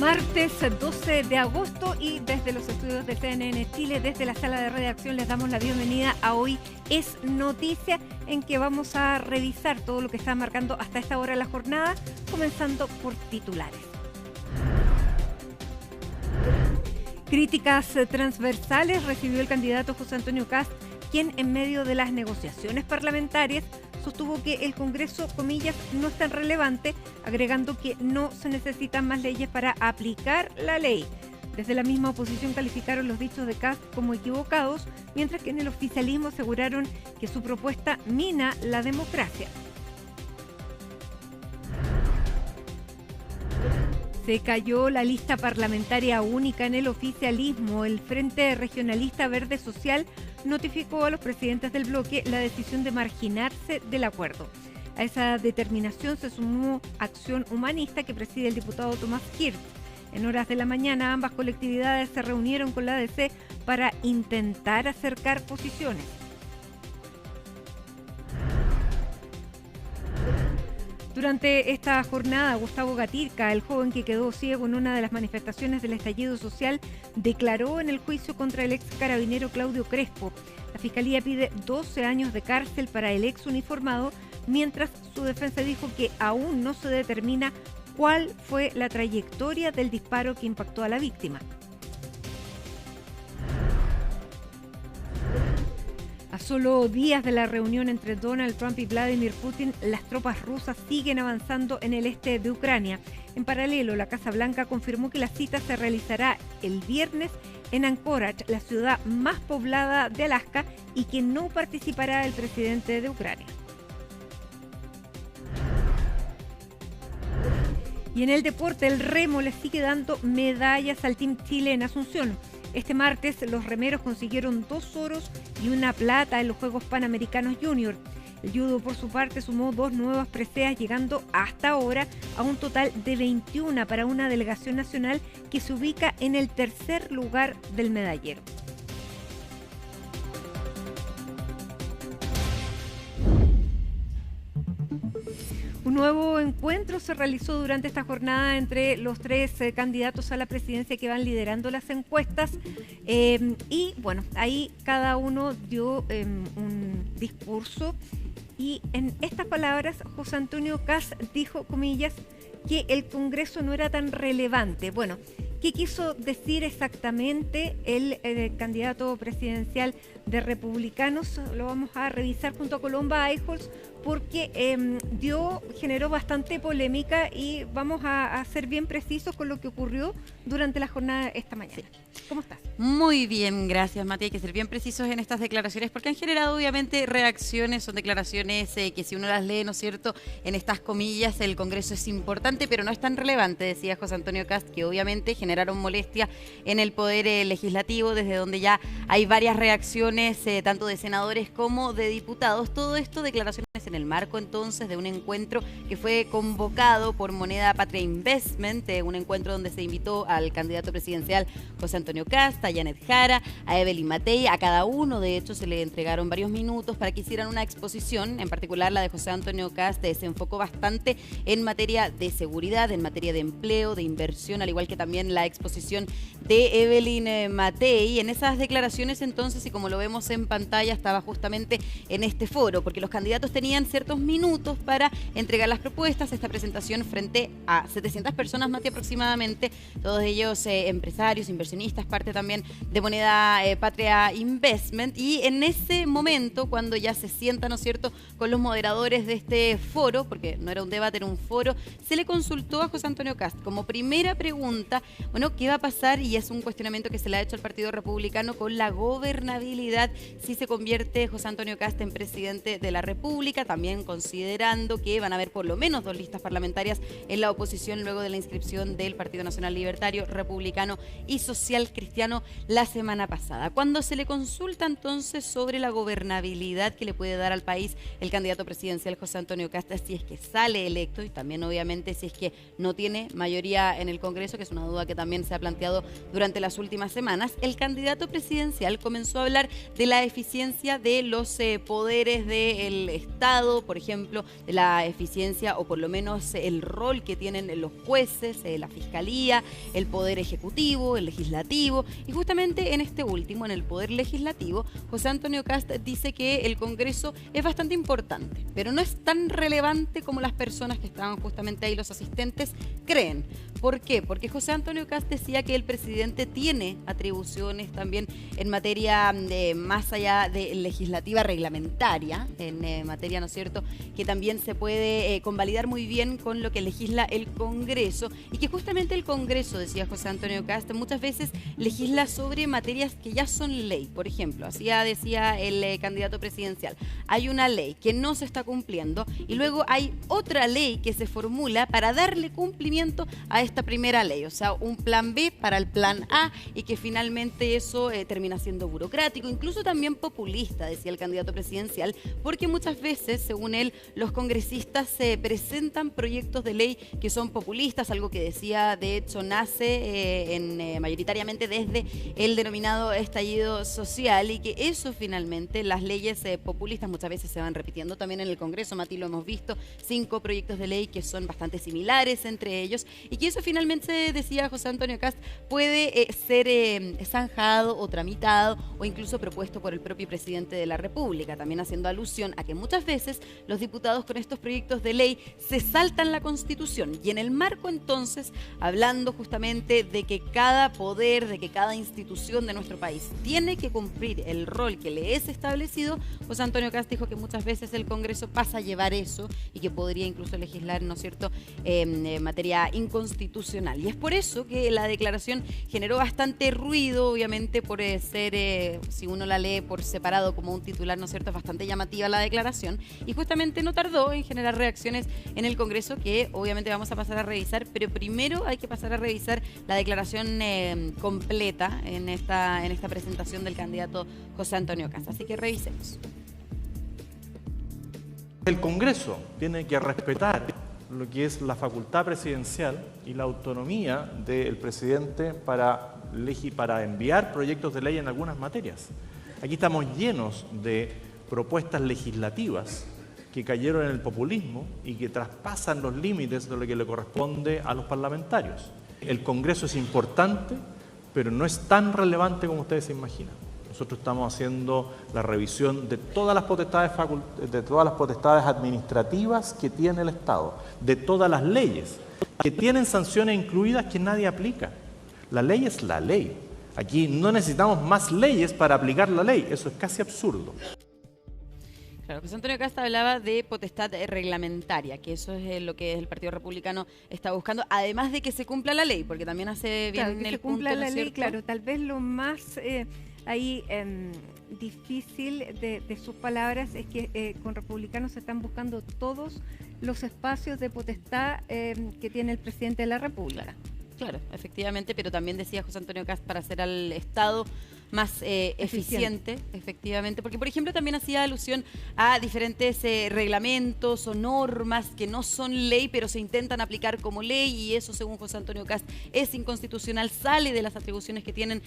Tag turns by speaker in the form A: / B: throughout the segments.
A: Martes 12 de agosto y desde los estudios de CNN Chile, desde la sala de redacción, les damos la bienvenida a Hoy es Noticia, en que vamos a revisar todo lo que está marcando hasta esta hora la jornada, comenzando por titulares. Críticas transversales recibió el candidato José Antonio Kast, quien en medio de las negociaciones parlamentarias sostuvo que el Congreso, comillas, no es tan relevante, agregando que no se necesitan más leyes para aplicar la ley. Desde la misma oposición calificaron los dichos de Kast como equivocados, mientras que en el oficialismo aseguraron que su propuesta mina la democracia. Se cayó la lista parlamentaria única en el oficialismo. El Frente Regionalista Verde Social notificó a los presidentes del bloque la decisión de marginarse del acuerdo. A esa determinación se sumó Acción Humanista, que preside el diputado Tomás Hirst. En horas de la mañana, ambas colectividades se reunieron con la ADC para intentar acercar posiciones. Durante esta jornada, Gustavo Gatica, el joven que quedó ciego en una de las manifestaciones del estallido social, declaró en el juicio contra el ex carabinero Claudio Crespo. La Fiscalía pide 12 años de cárcel para el ex uniformado, mientras su defensa dijo que aún no se determina cuál fue la trayectoria del disparo que impactó a la víctima. A solo días de la reunión entre Donald Trump y Vladimir Putin, las tropas rusas siguen avanzando en el este de Ucrania. En paralelo, la Casa Blanca confirmó que la cita se realizará el viernes en Anchorage, la ciudad más poblada de Alaska, y que no participará el presidente de Ucrania. Y en el deporte, el remo le sigue dando medallas al Team Chile en Asunción. Este martes los remeros consiguieron 2 oros y una plata en los Juegos Panamericanos Junior. El judo, por su parte, sumó 2 nuevas preseas, llegando hasta ahora a un total de 21 para una delegación nacional que se ubica en el tercer lugar del medallero. Un nuevo encuentro se realizó durante esta jornada entre los 3 candidatos a la presidencia que van liderando las encuestas y bueno, ahí cada uno dio un discurso y en estas palabras José Antonio Kast dijo, comillas, que el Congreso no era tan relevante. Bueno, ¿qué quiso decir exactamente el candidato presidencial de Republicanos? Lo vamos a revisar junto a Colomba Eichholz, porque generó bastante polémica y vamos a ser bien precisos con lo que ocurrió durante la jornada esta mañana. Sí. ¿Cómo estás?
B: Muy bien, gracias, Mati. Hay que ser bien precisos en estas declaraciones porque han generado obviamente reacciones, son declaraciones que si uno las lee, ¿no es cierto?, en estas comillas, el Congreso es importante, pero no es tan relevante, decía José Antonio Kast, que obviamente generaron molestia en el Poder Legislativo, desde donde ya hay varias reacciones, tanto de senadores como de diputados. Todo esto, declaraciones en el marco entonces de un encuentro que fue convocado por Moneda Patria Investment, un encuentro donde se invitó al candidato presidencial José Antonio Kast, a Janet Jara, a Evelyn Matei. A cada uno, de hecho, se le entregaron varios minutos para que hicieran una exposición. En particular, la de José Antonio Kast se enfocó bastante en materia de seguridad, en materia de empleo, de inversión, al igual que también la exposición de Evelyn Matei. En esas declaraciones entonces, y como lo vemos en pantalla, estaba justamente en este foro, porque los candidatos tenían ciertos minutos para entregar las propuestas. Esta presentación frente a 700 personas, Mati, aproximadamente, todos ellos empresarios, inversionistas, parte también de Moneda Patria Investment. Y en ese momento, cuando ya se sienta, ¿no es cierto?, con los moderadores de este foro, porque no era un debate, era un foro, se le consultó a José Antonio Kast como primera pregunta, bueno, ¿qué va a pasar? Y es un cuestionamiento que se le ha hecho al Partido Republicano con la gobernabilidad si se convierte José Antonio Kast en presidente de la República, también considerando que van a haber por lo menos 2 listas parlamentarias en la oposición luego de la inscripción del Partido Nacional Libertario, Republicano y Social Cristiano la semana pasada. Cuando se le consulta entonces sobre la gobernabilidad que le puede dar al país el candidato presidencial José Antonio Kast, si es que sale electo, y también obviamente si es que no tiene mayoría en el Congreso, que es una duda que también se ha planteado durante las últimas semanas, el candidato presidencial comenzó a hablar de la eficiencia de los poderes del Estado, hablado, por ejemplo, de la eficiencia o por lo menos el rol que tienen los jueces, la Fiscalía, el Poder Ejecutivo, el Legislativo, y justamente en este último, en el Poder Legislativo, José Antonio Kast dice que el Congreso es bastante importante, pero no es tan relevante como las personas que estaban justamente ahí, los asistentes, creen. ¿Por qué? Porque José Antonio Kast decía que el presidente tiene atribuciones también en materia de más allá de legislativa reglamentaria, en materia, ¿no es cierto?, que también se puede convalidar muy bien con lo que legisla el Congreso, y que justamente el Congreso, decía José Antonio Kast, muchas veces legisla sobre materias que ya son ley. Por ejemplo, así decía el candidato presidencial, hay una ley que no se está cumpliendo y luego hay otra ley que se formula para darle cumplimiento a esta primera ley, o sea, un plan B para el plan A, y que finalmente eso termina siendo burocrático, incluso también populista, decía el candidato presidencial, porque muchas veces, según él, los congresistas se presentan proyectos de ley que son populistas, algo que decía, de hecho, nace mayoritariamente desde el denominado estallido social, y que eso finalmente, las leyes populistas muchas veces se van repitiendo también en el Congreso. Mati, lo hemos visto, 5 proyectos de ley que son bastante similares entre ellos, y que eso finalmente, decía José Antonio Kast, puede ser zanjado o tramitado o incluso propuesto por el propio presidente de la República, también haciendo alusión a que muchas veces los diputados con estos proyectos de ley se saltan la Constitución, y en el marco entonces, hablando justamente de que cada poder, de que cada institución de nuestro país tiene que cumplir el rol que le es establecido, José Antonio Kast dijo que muchas veces el Congreso pasa a llevar eso y que podría incluso legislar, ¿no es cierto?, en materia inconstitucional. Y es por eso que la declaración generó bastante ruido, obviamente por ser, si uno la lee por separado como un titular, ¿no es cierto?, es bastante llamativa la declaración, y justamente no tardó en generar reacciones en el Congreso que obviamente vamos a pasar a revisar, pero primero hay que pasar a revisar la declaración completa en esta presentación del candidato José Antonio Kast. Así que revisemos.
C: El Congreso tiene que respetar lo que es la facultad presidencial y la autonomía del presidente para enviar proyectos de ley en algunas materias. Aquí estamos llenos de propuestas legislativas que cayeron en el populismo y que traspasan los límites de lo que le corresponde a los parlamentarios. El Congreso es importante, pero no es tan relevante como ustedes se imaginan. Nosotros estamos haciendo la revisión de todas las potestades administrativas que tiene el Estado, de todas las leyes, que tienen sanciones incluidas que nadie aplica. La ley es la ley. Aquí no necesitamos más leyes para aplicar la ley. Eso es casi absurdo.
B: Claro, José Antonio Kast hablaba de potestad reglamentaria, que eso es lo que el Partido Republicano está buscando, además de que se cumpla la ley, porque también hace bien
A: claro,
B: el
A: se
B: punto,
A: cumpla
B: ¿no
A: la
B: es
A: ley,
B: cierto?
A: claro, tal vez lo más difícil de sus palabras es que con republicanos se están buscando todos los espacios de potestad que tiene el presidente de la República.
B: Claro, efectivamente, pero también decía José Antonio Kast para hacer al Estado más eficiente, efectivamente, porque por ejemplo también hacía alusión a diferentes reglamentos o normas que no son ley, pero se intentan aplicar como ley, y eso, según José Antonio Kast, es inconstitucional, sale de las atribuciones que tienen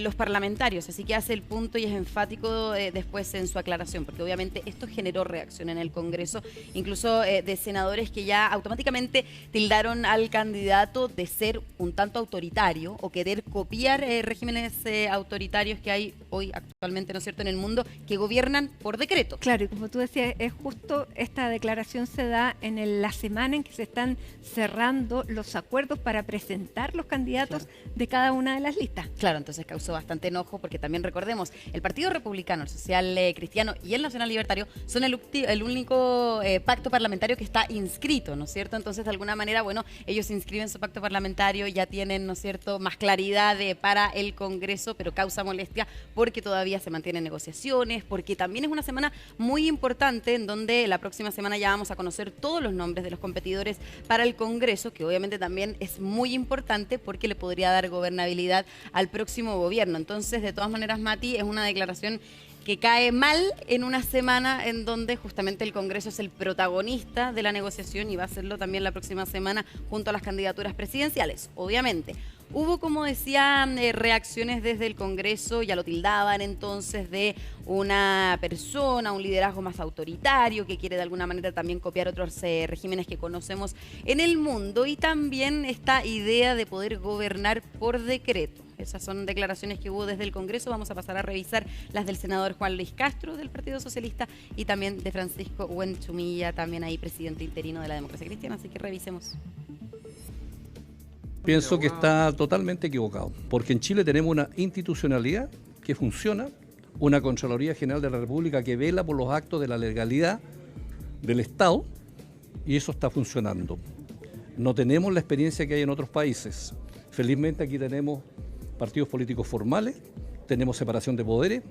B: los parlamentarios, así que hace el punto y es enfático después en su aclaración, porque obviamente esto generó reacción en el Congreso, incluso de senadores que ya automáticamente tildaron al candidato de ser un tanto autoritario o querer copiar regímenes autoritarios que hay hoy actualmente, ¿no es cierto?, en el mundo, que gobiernan por decreto.
A: Claro, y como tú decías, es justo esta declaración se da en la semana en que se están cerrando los acuerdos para presentar los candidatos de cada una de las listas.
B: Claro, entonces causó bastante enojo, porque también recordemos, el Partido Republicano, el Social Cristiano y el Nacional Libertario son el único pacto parlamentario que está inscrito, ¿no es cierto? Entonces, de alguna manera, bueno, ellos inscriben su pacto parlamentario, ya tienen, ¿no es cierto?, más claridad para el Congreso, pero causa molestia porque todavía se mantienen negociaciones, porque también es una semana muy importante en donde la próxima semana ya vamos a conocer todos los nombres de los competidores para el Congreso, que obviamente también es muy importante porque le podría dar gobernabilidad al próximo gobierno. Entonces, de todas maneras, Mati, es una declaración que cae mal en una semana en donde justamente el Congreso es el protagonista de la negociación y va a serlo también la próxima semana junto a las candidaturas presidenciales. Obviamente, Hubo, como decía, reacciones desde el Congreso, ya lo tildaban entonces de una persona, un liderazgo más autoritario, que quiere de alguna manera también copiar otros regímenes que conocemos en el mundo, y también esta idea de poder gobernar por decreto. Esas son declaraciones que hubo desde el Congreso. Vamos a pasar a revisar las del senador Juan Luis Castro del Partido Socialista y también de Francisco Huenchumilla, también ahí presidente interino de la Democracia Cristiana, así que revisemos.
D: Pienso que está totalmente equivocado, porque en Chile tenemos una institucionalidad que funciona, una Contraloría General de la República que vela por los actos de la legalidad del Estado, y eso está funcionando. No tenemos la experiencia que hay en otros países. Felizmente aquí tenemos partidos políticos formales, tenemos separación de poderes,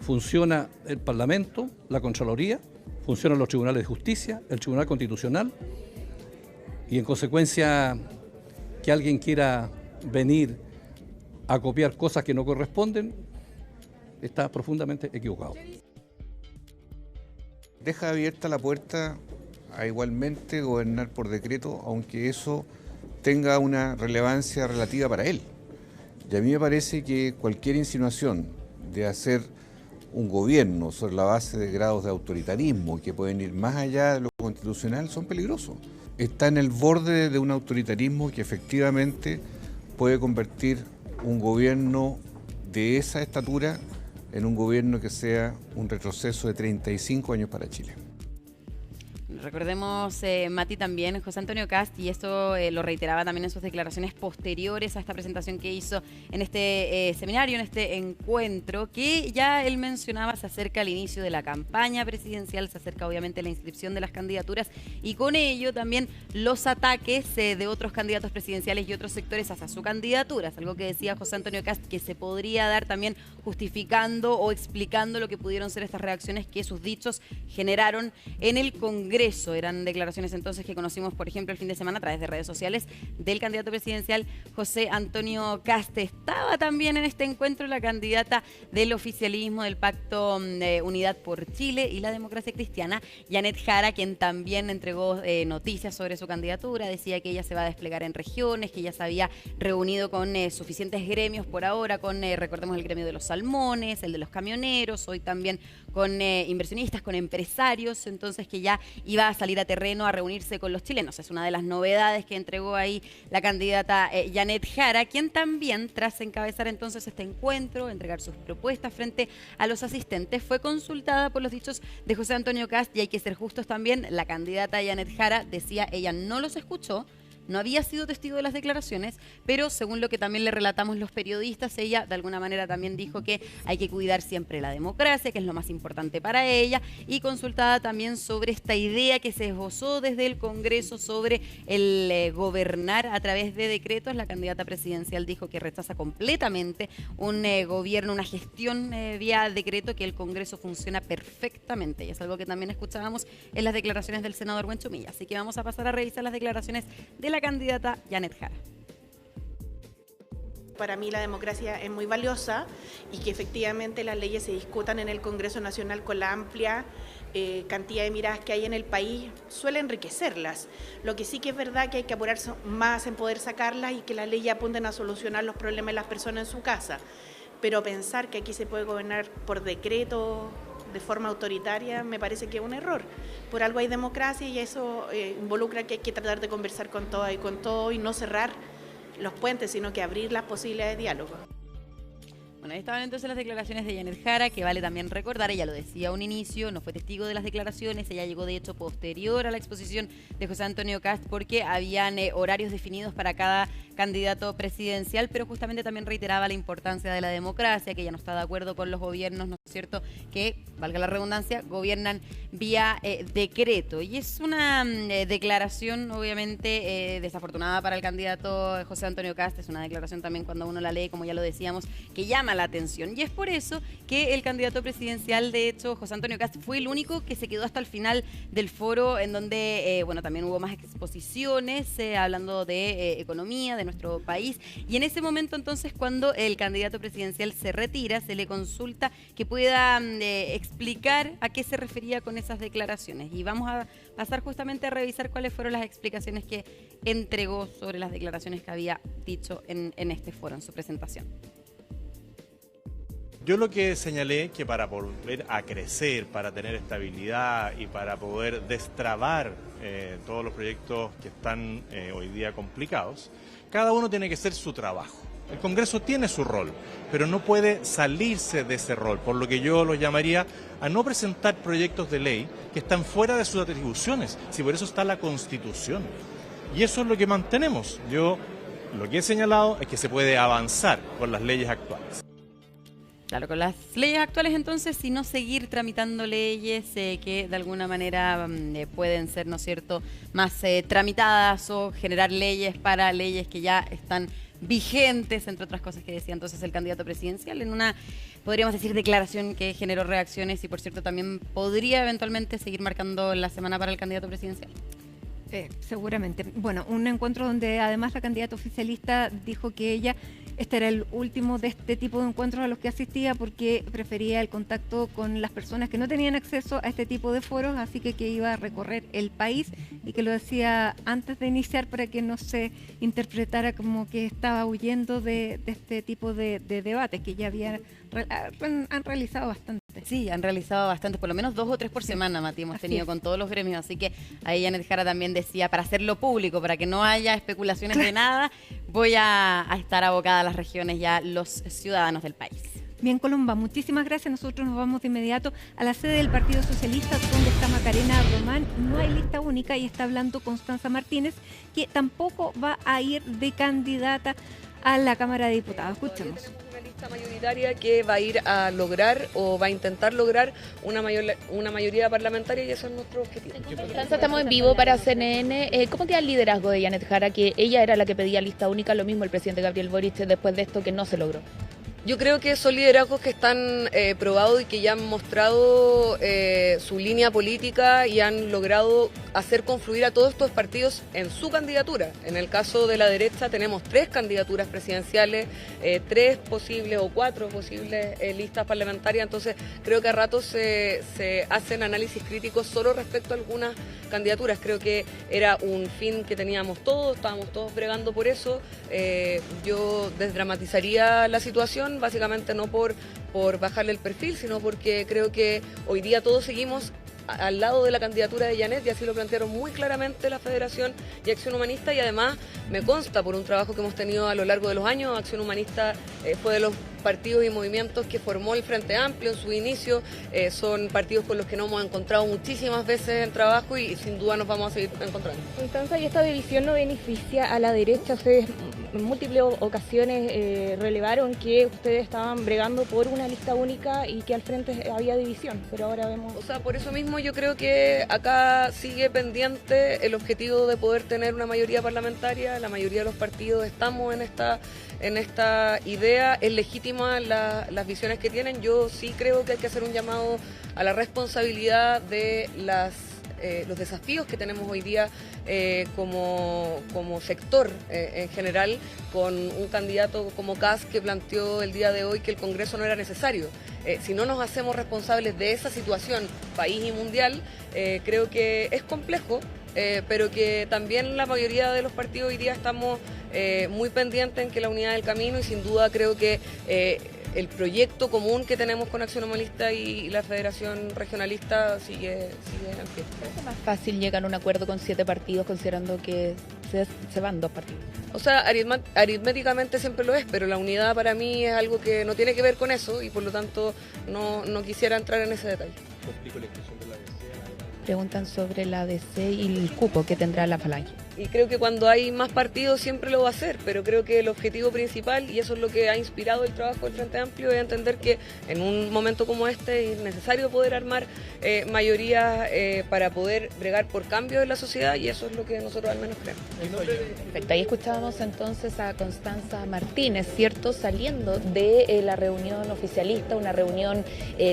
D: funciona el Parlamento, la Contraloría, funcionan los tribunales de justicia, el Tribunal Constitucional, y en consecuencia que alguien quiera venir a copiar cosas que no corresponden, está profundamente equivocado.
E: Deja abierta la puerta a igualmente gobernar por decreto, aunque eso tenga una relevancia relativa para él. Y a mí me parece que cualquier insinuación de hacer un gobierno sobre la base de grados de autoritarismo que pueden ir más allá de lo constitucional son peligrosos. Está en el borde de un autoritarismo que efectivamente puede convertir un gobierno de esa estatura en un gobierno que sea un retroceso de 35 años para Chile.
B: Recordemos, Mati, también José Antonio Kast, y esto lo reiteraba también en sus declaraciones posteriores a esta presentación que hizo en este seminario, en este encuentro, que ya él mencionaba, se acerca el inicio de la campaña presidencial, se acerca obviamente la inscripción de las candidaturas y con ello también los ataques de otros candidatos presidenciales y otros sectores hacia su candidatura. Es algo que decía José Antonio Kast, que se podría dar también justificando o explicando lo que pudieron ser estas reacciones que sus dichos generaron en el Congreso. Eran declaraciones entonces que conocimos, por ejemplo, el fin de semana a través de redes sociales del candidato presidencial José Antonio Kast. Estaba también en este encuentro la candidata del oficialismo del Pacto Unidad por Chile y la Democracia Cristiana, Janet Jara, quien también entregó noticias sobre su candidatura. Decía que ella se va a desplegar en regiones, que ella se había reunido con suficientes gremios por ahora, con, recordemos, el gremio de los salmones, el de los camioneros, hoy también con inversionistas, con empresarios, entonces que ya iba a salir a terreno a reunirse con los chilenos. Es una de las novedades que entregó ahí la candidata Janet Jara, quien también, tras encabezar entonces este encuentro, entregar sus propuestas frente a los asistentes, fue consultada por los dichos de José Antonio Kast, y hay que ser justos también, la candidata Janet Jara decía ella no los escuchó, no había sido testigo de las declaraciones, pero según lo que también le relatamos los periodistas, ella de alguna manera también dijo que hay que cuidar siempre la democracia, que es lo más importante para ella, y consultada también sobre esta idea que se esbozó desde el Congreso sobre el gobernar a través de decretos, la candidata presidencial dijo que rechaza completamente un gobierno, una gestión vía decreto, que el Congreso funciona perfectamente, y es algo que también escuchábamos en las declaraciones del senador Huenchumilla. Así que vamos a pasar a revisar las declaraciones de la candidata Janet Jara.
F: Para mí la democracia es muy valiosa y que efectivamente las leyes se discutan en el Congreso Nacional con la amplia cantidad de miradas que hay en el país suele enriquecerlas. Lo que sí que es verdad que hay que apurarse más en poder sacarlas y que las leyes apunten a solucionar los problemas de las personas en su casa. Pero pensar que aquí se puede gobernar por decreto de forma autoritaria me parece que es un error. Por algo hay democracia y eso involucra que hay que tratar de conversar con todo y no cerrar los puentes, sino que abrir las posibilidades de diálogo.
B: Bueno, ahí estaban entonces las declaraciones de Janet Jara, que vale también recordar, ella lo decía a un inicio, no fue testigo de las declaraciones, ella llegó de hecho posterior a la exposición de José Antonio Kast porque habían horarios definidos para cada candidato presidencial, pero justamente también reiteraba la importancia de la democracia, que ella no está de acuerdo con los gobiernos, ¿no es cierto?, que, valga la redundancia, gobiernan vía decreto. Y es una declaración obviamente desafortunada para el candidato José Antonio Kast, es una declaración también cuando uno la lee, como ya lo decíamos, que llama la atención. Y es por eso que el candidato presidencial, de hecho, José Antonio Kast, fue el único que se quedó hasta el final del foro, en donde, bueno, también hubo más exposiciones, hablando de economía, de nuestro país. Y en ese momento, entonces, cuando el candidato presidencial se retira, se le consulta que pueda explicar a qué se refería con esas declaraciones. Y vamos a pasar justamente a revisar cuáles fueron las explicaciones que entregó sobre las declaraciones que había dicho en este foro, en su presentación.
C: Yo lo que señalé que para volver a crecer, para tener estabilidad y para poder destrabar todos los proyectos que están hoy día complicados, cada uno tiene que hacer su trabajo. El Congreso tiene su rol, pero no puede salirse de ese rol, por lo que yo lo llamaría a no presentar proyectos de ley que están fuera de sus atribuciones, si por eso está la Constitución. Y eso es lo que mantenemos. Yo lo que he señalado es que se puede avanzar con las leyes actuales.
B: Claro, con las leyes actuales entonces, si no seguir tramitando leyes que de alguna manera pueden ser, ¿no es cierto?, más tramitadas, o generar leyes para leyes que ya están vigentes, entre otras cosas que decía entonces el candidato presidencial, en una, podríamos decir, declaración que generó reacciones y, por cierto, también podría eventualmente seguir marcando la semana para el candidato presidencial.
A: Seguramente. Bueno, un encuentro donde además la candidata oficialista dijo que ella, este era el último de este tipo de encuentros a los que asistía porque prefería el contacto con las personas que no tenían acceso a este tipo de foros, así que iba a recorrer el país, y que lo decía antes de iniciar para que no se interpretara como que estaba huyendo de este tipo de debates que ya han realizado bastante.
B: Sí, han realizado bastante, por lo menos 2 o 3 por semana, Mati, hemos tenido con todos los gremios, así que ahí Janet Jara también decía, para hacerlo público, para que no haya especulaciones de nada, voy a estar abocada a las regiones ya, los ciudadanos del país.
A: Bien, Colomba, muchísimas gracias. Nosotros nos vamos de inmediato a la sede del Partido Socialista, donde está Macarena Román. No hay lista única y está hablando Constanza Martínez, que tampoco va a ir de candidata a la Cámara de Diputados. Escuchemos.
G: Una lista mayoritaria que va a ir a lograr o va a intentar lograr una mayoría parlamentaria, y eso es nuestro objetivo.
H: Constanza, estamos en vivo para CNN. ¿Cómo queda el liderazgo de Janet Jara, que ella era la que pedía lista única, lo mismo el presidente Gabriel Boric, después de esto que no se logró?
G: Yo creo que son liderazgos que están probados y que ya han mostrado su línea política y han logrado hacer confluir a todos estos partidos en su candidatura. En el caso de la derecha tenemos 3 candidaturas presidenciales, 3 posibles o 4 posibles listas parlamentarias, entonces creo que a ratos se hacen análisis críticos solo respecto a algunas candidaturas. Creo que era un fin que teníamos todos, estábamos todos bregando por eso. Yo desdramatizaría la situación, básicamente no por bajarle el perfil, sino porque creo que hoy día todos seguimos al lado de la candidatura de Janet, y así lo plantearon muy claramente la Federación y Acción Humanista, y además me consta por un trabajo que hemos tenido a lo largo de los años. Acción Humanista fue de los partidos y movimientos que formó el Frente Amplio en su inicio, son partidos con los que nos hemos encontrado muchísimas veces en trabajo y sin duda nos vamos a seguir encontrando.
H: Constanza, ¿y esta división no beneficia a la derecha? Ustedes en múltiples ocasiones relevaron que ustedes estaban bregando por una lista única y que al frente había división, pero ahora vemos...
G: O sea, por eso mismo yo creo que acá sigue pendiente el objetivo de poder tener una mayoría parlamentaria. La mayoría de los partidos estamos en esta idea, es legítima las visiones que tienen. Yo sí creo que hay que hacer un llamado a la responsabilidad de los desafíos que tenemos hoy día como sector en general, con un candidato como Kast que planteó el día de hoy que el Congreso no era necesario. Si no nos hacemos responsables de esa situación país y mundial, creo que es complejo, pero que también la mayoría de los partidos hoy día estamos muy pendientes en que la unidad del camino, y sin duda creo que el proyecto común que tenemos con Acción Humanista y la Federación Regionalista sigue en pie.
H: ¿Es más fácil llegar a un acuerdo con 7 partidos considerando que se van 2 partidos?
G: O sea, aritméticamente siempre lo es, pero la unidad para mí es algo que no tiene que ver con eso, y por lo tanto no quisiera entrar en ese detalle.
H: Preguntan sobre la ADC y el cupo que tendrá la Falange.
G: Y creo que cuando hay más partidos siempre lo va a hacer, pero creo que el objetivo principal, y eso es lo que ha inspirado el trabajo del Frente Amplio, es entender que en un momento como este es necesario poder armar mayorías para poder bregar por cambios en la sociedad, y eso es lo que nosotros al menos creemos.
H: Perfecto, ahí escuchábamos entonces a Constanza Martínez, ¿cierto? Saliendo de la reunión oficialista, una reunión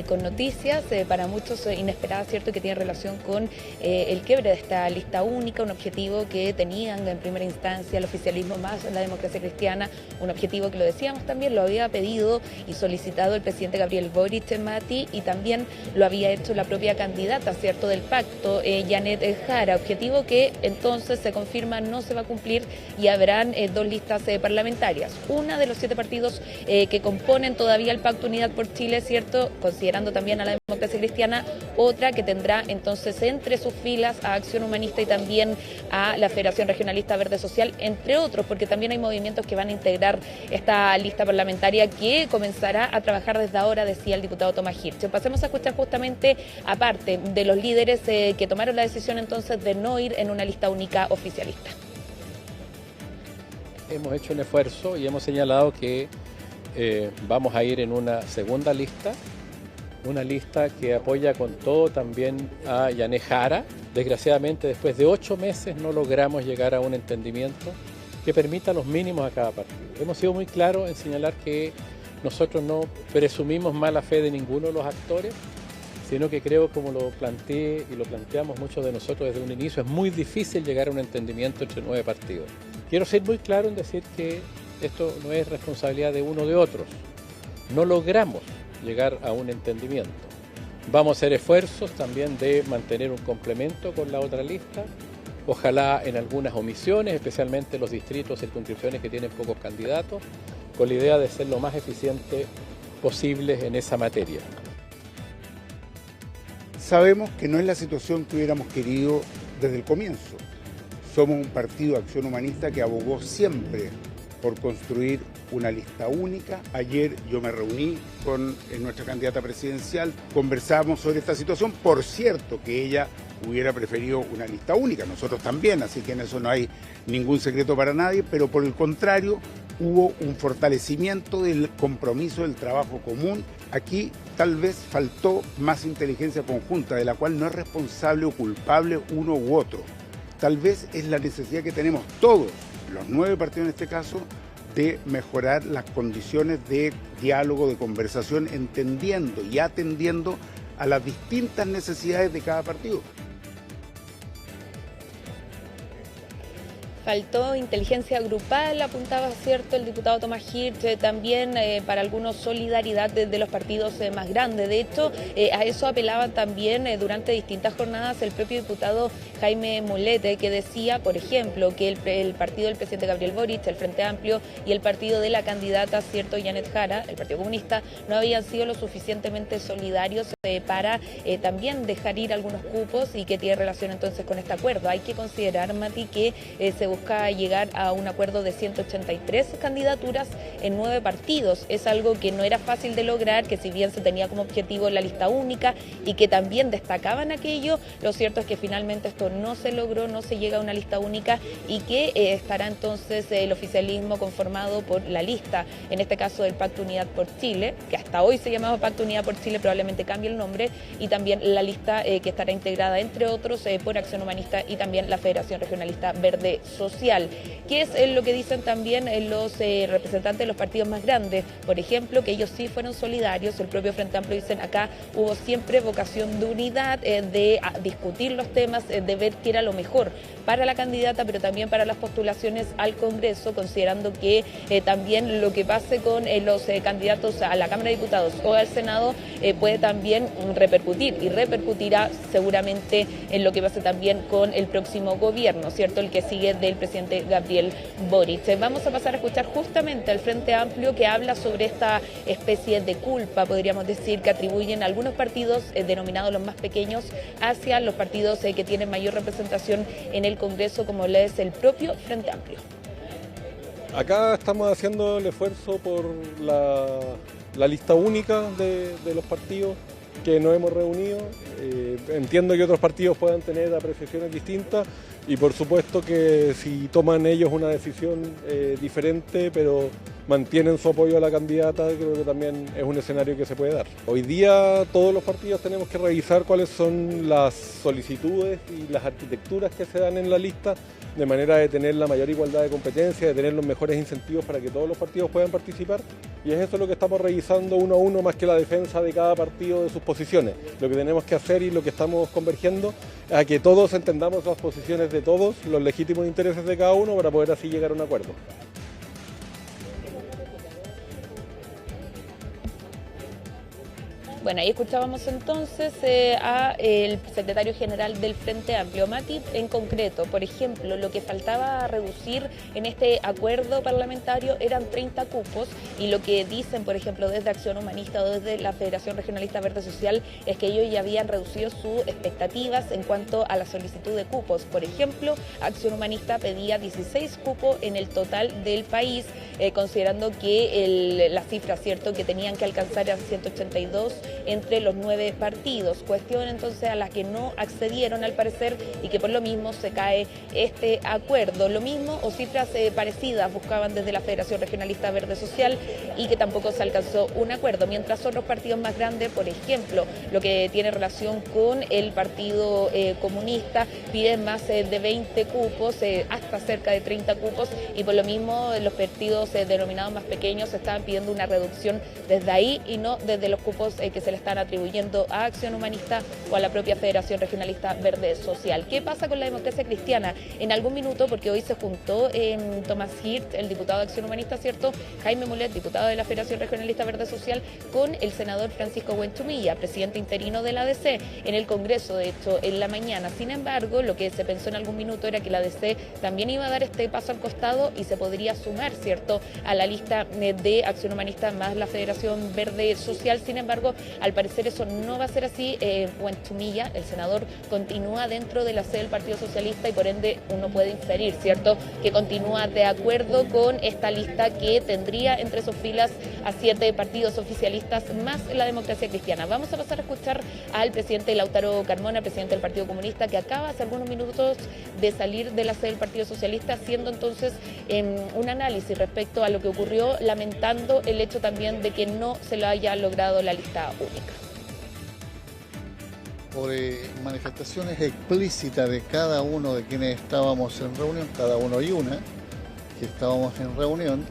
H: con noticias, para muchos inesperada, ¿cierto? Que tiene relación con el quiebre de esta lista única, un objetivo que tenían en primera instancia el oficialismo más la democracia cristiana, un objetivo que lo decíamos también, lo había pedido y solicitado el presidente Gabriel Boric, Mati, y también lo había hecho la propia candidata, ¿cierto? Del pacto, Janet Jara, objetivo que entonces se confirma no se va a cumplir y habrán dos listas parlamentarias. Una de los 7 partidos que componen todavía el Pacto Unidad por Chile, ¿cierto? Considerando también a la democracia cristiana, otra que tendrá entonces entre sus filas a Acción Humanista y también a la Federación Regionalista Verde Social, entre otros, porque también hay movimientos que van a integrar esta lista parlamentaria que comenzará a trabajar desde ahora, decía el diputado Tomás Hirsch. Pasemos a escuchar justamente, aparte de los líderes que tomaron la decisión entonces de no ir en una lista única oficialista.
I: Hemos hecho un esfuerzo y hemos señalado que vamos a ir en una segunda lista, una lista que apoya con todo también a Janet Jara. Desgraciadamente, después de 8 meses no logramos llegar a un entendimiento que permita los mínimos a cada partido. Hemos sido muy claros en señalar que nosotros no presumimos mala fe de ninguno de los actores, sino que creo, como lo planteé y lo planteamos muchos de nosotros desde un inicio, es muy difícil llegar a un entendimiento entre 9 partidos. Quiero ser muy claro en decir que esto no es responsabilidad de uno o de otros. No logramos llegar a un entendimiento. Vamos a hacer esfuerzos también de mantener un complemento con la otra lista, ojalá en algunas omisiones, especialmente los distritos, circunscripciones que tienen pocos candidatos, con la idea de ser lo más eficiente posible en esa materia.
J: Sabemos que no es la situación que hubiéramos querido desde el comienzo. Somos un partido de Acción Humanista que abogó siempre por construir una lista única. Ayer yo me reuní con nuestra candidata presidencial, conversamos sobre esta situación. Por cierto, que ella hubiera preferido una lista única, nosotros también, así que en eso no hay ningún secreto para nadie, pero por el contrario, hubo un fortalecimiento del compromiso del trabajo común. Aquí tal vez faltó más inteligencia conjunta, de la cual no es responsable o culpable uno u otro. Tal vez es la necesidad que tenemos todos, los 9 partidos en este caso, de mejorar las condiciones de diálogo, de conversación, entendiendo y atendiendo a las distintas necesidades de cada partido.
H: Faltó inteligencia grupal, apuntaba, cierto, el diputado Tomás Hirsch, también para algunos solidaridad de los partidos más grandes. De hecho, a eso apelaba también durante distintas jornadas el propio diputado Jaime Molete, que decía, por ejemplo, que el partido del presidente Gabriel Boric, el Frente Amplio, y el partido de la candidata, cierto, Janet Jara, el Partido Comunista, no habían sido lo suficientemente solidarios para también dejar ir algunos cupos, y que tiene relación entonces con este acuerdo. Hay que considerar, Mati, que se busca llegar a un acuerdo de 183 candidaturas en 9 partidos. Es algo que no era fácil de lograr, que si bien se tenía como objetivo la lista única y que también destacaban aquello, lo cierto es que finalmente esto no se logró, no se llega a una lista única, y que estará entonces el oficialismo conformado por la lista, en este caso del Pacto Unidad por Chile, que hasta hoy se llamaba Pacto Unidad por Chile, probablemente cambie el nombre, y también la lista que estará integrada, entre otros, por Acción Humanista y también la Federación Regionalista Verde Social. ¿Qué es lo que dicen también los representantes de los partidos más grandes? Por ejemplo, que ellos sí fueron solidarios. El propio Frente Amplio dicen: acá hubo siempre vocación de unidad, de discutir los temas, de ver qué era lo mejor para la candidata, pero también para las postulaciones al Congreso, considerando que también lo que pase con los candidatos a la Cámara de Diputados o al Senado puede también repercutir, y repercutirá seguramente en lo que pase también con el próximo gobierno, ¿cierto? El que sigue del presidente Gabriel Boric. Vamos a pasar a escuchar justamente al Frente Amplio, que habla sobre esta especie de culpa, podríamos decir, que atribuyen algunos partidos denominados los más pequeños hacia los partidos que tienen mayor representación en el Congreso, como lo es el propio Frente Amplio.
I: Acá estamos haciendo el esfuerzo por la lista única de los partidos.
K: que nos hemos reunido. Entiendo que otros partidos puedan tener apreciaciones distintas y por supuesto que si toman ellos una decisión diferente, pero mantienen su apoyo a la candidata, creo que también es un escenario que se puede dar. Hoy día todos los partidos tenemos que revisar cuáles son las solicitudes y las arquitecturas que se dan en la lista, de manera de tener la mayor igualdad de competencia, de tener los mejores incentivos para que todos los partidos puedan participar, y es eso lo que estamos revisando uno a uno, más que la defensa de cada partido de sus posiciones. Lo que tenemos que hacer y lo que estamos convergiendo es a que todos entendamos las posiciones de todos, los legítimos intereses de cada uno, para poder así llegar a un acuerdo.
H: Bueno, ahí escuchábamos entonces a el secretario general del Frente Amplio, Mati, en concreto. Por ejemplo, lo que faltaba reducir en este acuerdo parlamentario eran 30 cupos, y lo que dicen, por ejemplo, desde Acción Humanista o desde la Federación Regionalista Verde Social es que ellos ya habían reducido sus expectativas en cuanto a la solicitud de cupos. Por ejemplo, Acción Humanista pedía 16 cupos en el total del país, considerando que la cifra, ¿cierto?, que tenían que alcanzar a 182 entre los 9 partidos, cuestión entonces a la que no accedieron al parecer, y que por lo mismo se cae este acuerdo. Lo mismo o cifras parecidas buscaban desde la Federación Regionalista Verde Social, y que tampoco se alcanzó un acuerdo, mientras otros partidos más grandes, por ejemplo, lo que tiene relación con el Partido Comunista, piden más de 20 cupos, hasta cerca de 30 cupos, y por lo mismo los partidos denominados más pequeños estaban pidiendo una reducción desde ahí y no desde los cupos que se le están atribuyendo a Acción Humanista o a la propia Federación Regionalista Verde Social. ¿Qué pasa con la democracia cristiana? En algún minuto, porque hoy se juntó Tomás Hirt, el diputado de Acción Humanista, ¿cierto?, Jaime Mulet, diputado de la Federación Regionalista Verde Social, con el senador Francisco Buenchumilla, presidente interino de la ADC, en el Congreso, de hecho, en la mañana. Sin embargo, lo que se pensó en algún minuto era que la ADC también iba a dar este paso al costado y se podría sumar, ¿cierto?, a la lista de Acción Humanista más la Federación Verde Social. Sin embargo, al parecer eso no va a ser así. Buenchumilla, el senador, continúa dentro de la sede del Partido Socialista y por ende uno puede inferir, ¿cierto?, que continúa de acuerdo con esta lista que tendría entre sus filas a 7 partidos oficialistas más la democracia cristiana. Vamos a pasar a escuchar al presidente Lautaro Carmona, presidente del Partido Comunista, que acaba hace algunos minutos de salir de la sede del Partido Socialista, haciendo entonces un análisis respecto a lo que ocurrió, lamentando el hecho también de que no se lo haya logrado la lista única.
L: Por manifestaciones explícitas de cada uno de quienes estábamos en reunión, cada uno y una que estábamos en reunión,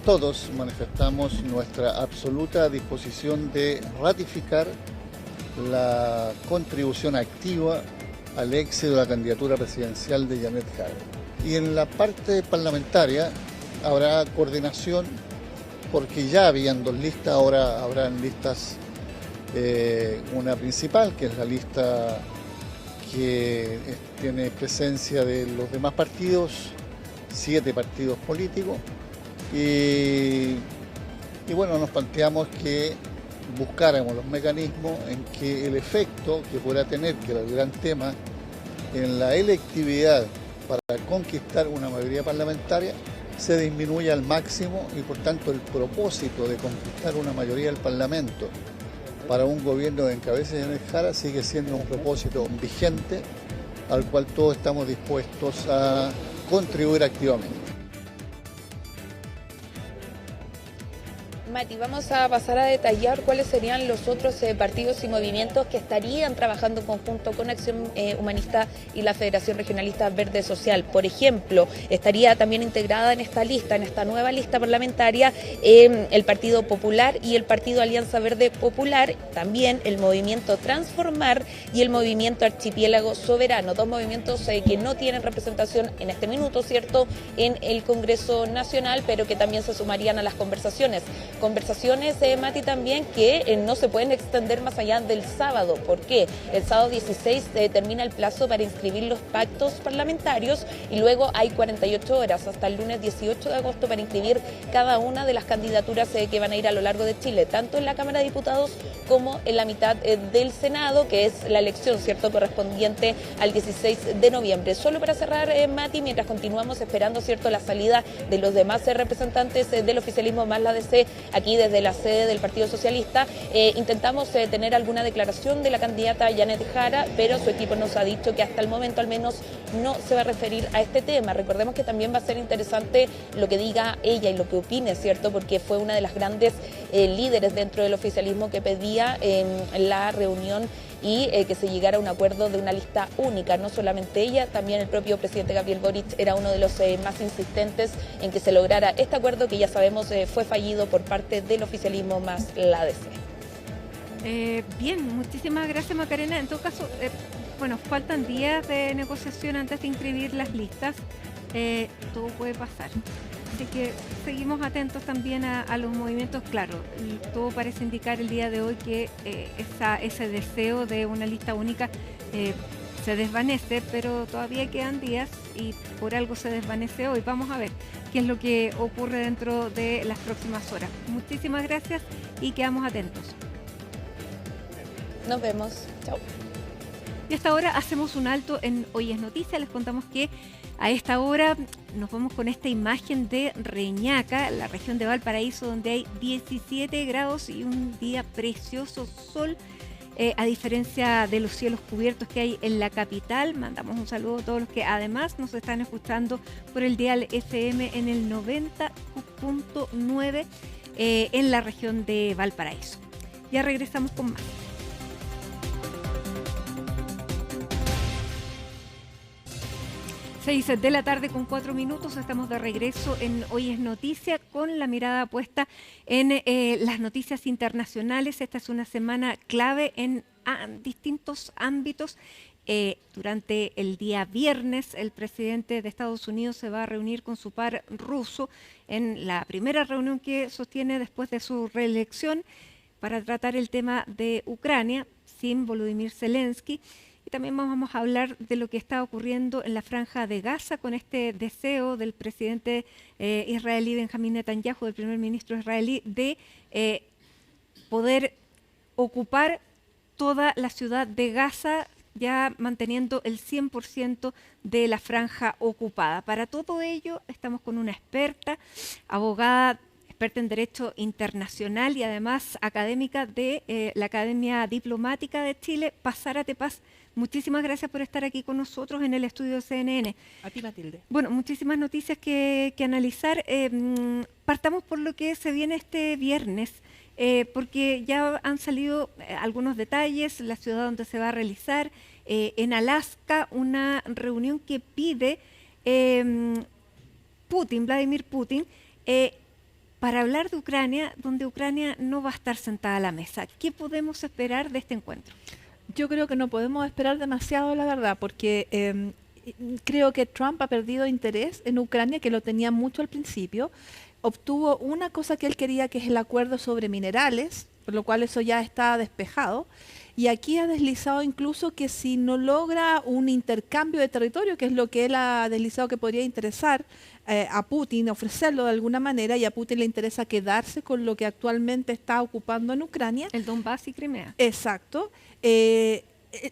L: todos manifestamos nuestra absoluta disposición de ratificar la contribución activa al éxito de la candidatura presidencial de Janet Jara. Y en la parte parlamentaria habrá coordinación, porque ya habían 2 listas, ahora habrán listas, una principal, que es la lista que tiene presencia de los demás partidos, 7 partidos políticos, y bueno, nos planteamos que buscáramos los mecanismos en que el efecto que pueda tener, que era el gran tema, en la electividad para conquistar una mayoría parlamentaria, se disminuya al máximo, y por tanto el propósito de conquistar una mayoría del Parlamento para un gobierno de encabeza de Janet Jara sigue siendo un propósito vigente al cual todos estamos dispuestos a contribuir activamente.
H: Mati, vamos a pasar a detallar cuáles serían los otros partidos y movimientos que estarían trabajando en conjunto con Acción Humanista y la Federación Regionalista Verde Social. Por ejemplo, estaría también integrada en esta lista, en esta nueva lista parlamentaria, el Partido Popular y el Partido Alianza Verde Popular, también el Movimiento Transformar y el Movimiento Archipiélago Soberano, 2 movimientos que no tienen representación en este minuto, ¿cierto?, en el Congreso Nacional, pero que también se sumarían a las conversaciones, Mati, también que no se pueden extender más allá del sábado. ¿Por qué? El sábado 16 termina el plazo para inscribir los pactos parlamentarios y luego hay 48 horas hasta el lunes 18 de agosto para inscribir cada una de las candidaturas que van a ir a lo largo de Chile, tanto en la Cámara de Diputados como en la mitad del Senado, que es la elección, ¿cierto?, correspondiente al 16 de noviembre. Solo para cerrar, Mati, mientras continuamos esperando, ¿cierto?, la salida de los demás representantes del oficialismo más la ADC aquí desde la sede del Partido Socialista. Intentamos tener alguna declaración de la candidata Janet Jara, pero su equipo nos ha dicho que hasta el momento al menos no se va a referir a este tema. Recordemos que también va a ser interesante lo que diga ella y lo que opine, ¿cierto? Porque fue una de las grandes líderes dentro del oficialismo que pedía la reunión y que se llegara a un acuerdo de una lista única. No solamente ella, también el propio presidente Gabriel Boric era uno de los más insistentes en que se lograra este acuerdo que ya sabemos fue fallido por parte del oficialismo más la DC.
A: Bien, muchísimas gracias, Macarena. En todo caso, bueno, faltan días de negociación antes de inscribir las listas. Todo puede pasar. Así que seguimos atentos también a los movimientos. Claro, todo parece indicar el día de hoy que ese deseo de una lista única se desvanece, pero todavía quedan días y por algo se desvanece hoy. Vamos a ver qué es lo que ocurre dentro de las próximas horas. Muchísimas gracias y quedamos atentos.
H: Nos vemos. Chao.
A: Y hasta ahora hacemos un alto en Hoy es Noticia. Les contamos que a esta hora nos vamos con esta imagen de Reñaca, la región de Valparaíso, donde hay 17 grados y un día precioso, sol, a diferencia de los cielos cubiertos que hay en la capital. Mandamos un saludo a todos los que además nos están escuchando por el dial FM en el 90.9 en la región de Valparaíso. Ya regresamos con más. 6 de la tarde con 4 minutos, estamos de regreso en Hoy es Noticia con la mirada puesta en las noticias internacionales. Esta es una semana clave en distintos ámbitos. Durante el día viernes, el presidente de Estados Unidos se va a reunir con su par ruso en la primera reunión que sostiene después de su reelección para tratar el tema de Ucrania sin Volodymyr Zelensky. Y también vamos a hablar de lo que está ocurriendo en la franja de Gaza con este deseo del presidente israelí Benjamín Netanyahu, del primer ministro israelí, de poder ocupar toda la ciudad de Gaza, ya manteniendo el 100% de la franja ocupada. Para todo ello estamos con una experta, abogada, experta en Derecho Internacional y además académica de la Academia Diplomática de Chile, Paz Zárate. Paz, muchísimas gracias por estar aquí con nosotros en el estudio de CNN.
M: A ti, Matilde.
A: Bueno, muchísimas noticias que analizar. Partamos por lo que se viene este viernes, porque ya han salido algunos detalles, la ciudad donde se va a realizar, en Alaska, una reunión que pide Vladimir Putin, para hablar de Ucrania, donde Ucrania no va a estar sentada a la mesa. ¿Qué podemos esperar de este encuentro?
M: Yo creo que no podemos esperar demasiado, la verdad, porque creo que Trump ha perdido interés en Ucrania, que lo tenía mucho al principio. Obtuvo una cosa que él quería, que es el acuerdo sobre minerales, por lo cual eso ya está despejado. Y aquí ha deslizado incluso que si no logra un intercambio de territorio, que es lo que él ha deslizado que podría interesar a Putin, ofrecerlo de alguna manera, y a Putin le interesa quedarse con lo que actualmente está ocupando en Ucrania.
A: El Donbass y Crimea.
M: Exacto.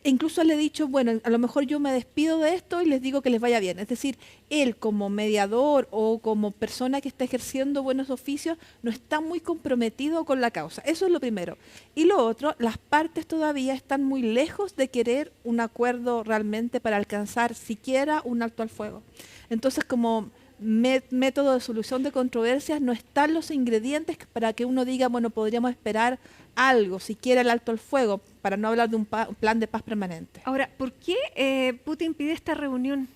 M: Incluso le he dicho, bueno, a lo mejor yo me despido de esto y les digo que les vaya bien. Es decir, él como mediador o como persona que está ejerciendo buenos oficios no está muy comprometido con la causa. Eso es lo primero. Y lo otro, las partes todavía están muy lejos de querer un acuerdo realmente para alcanzar siquiera un alto al fuego. Entonces, como método de solución de controversias, no están los ingredientes para que uno diga, bueno, podríamos esperar algo, siquiera el alto al fuego, para no hablar de un plan de paz permanente.
A: Ahora, ¿por qué Putin pide esta reunión?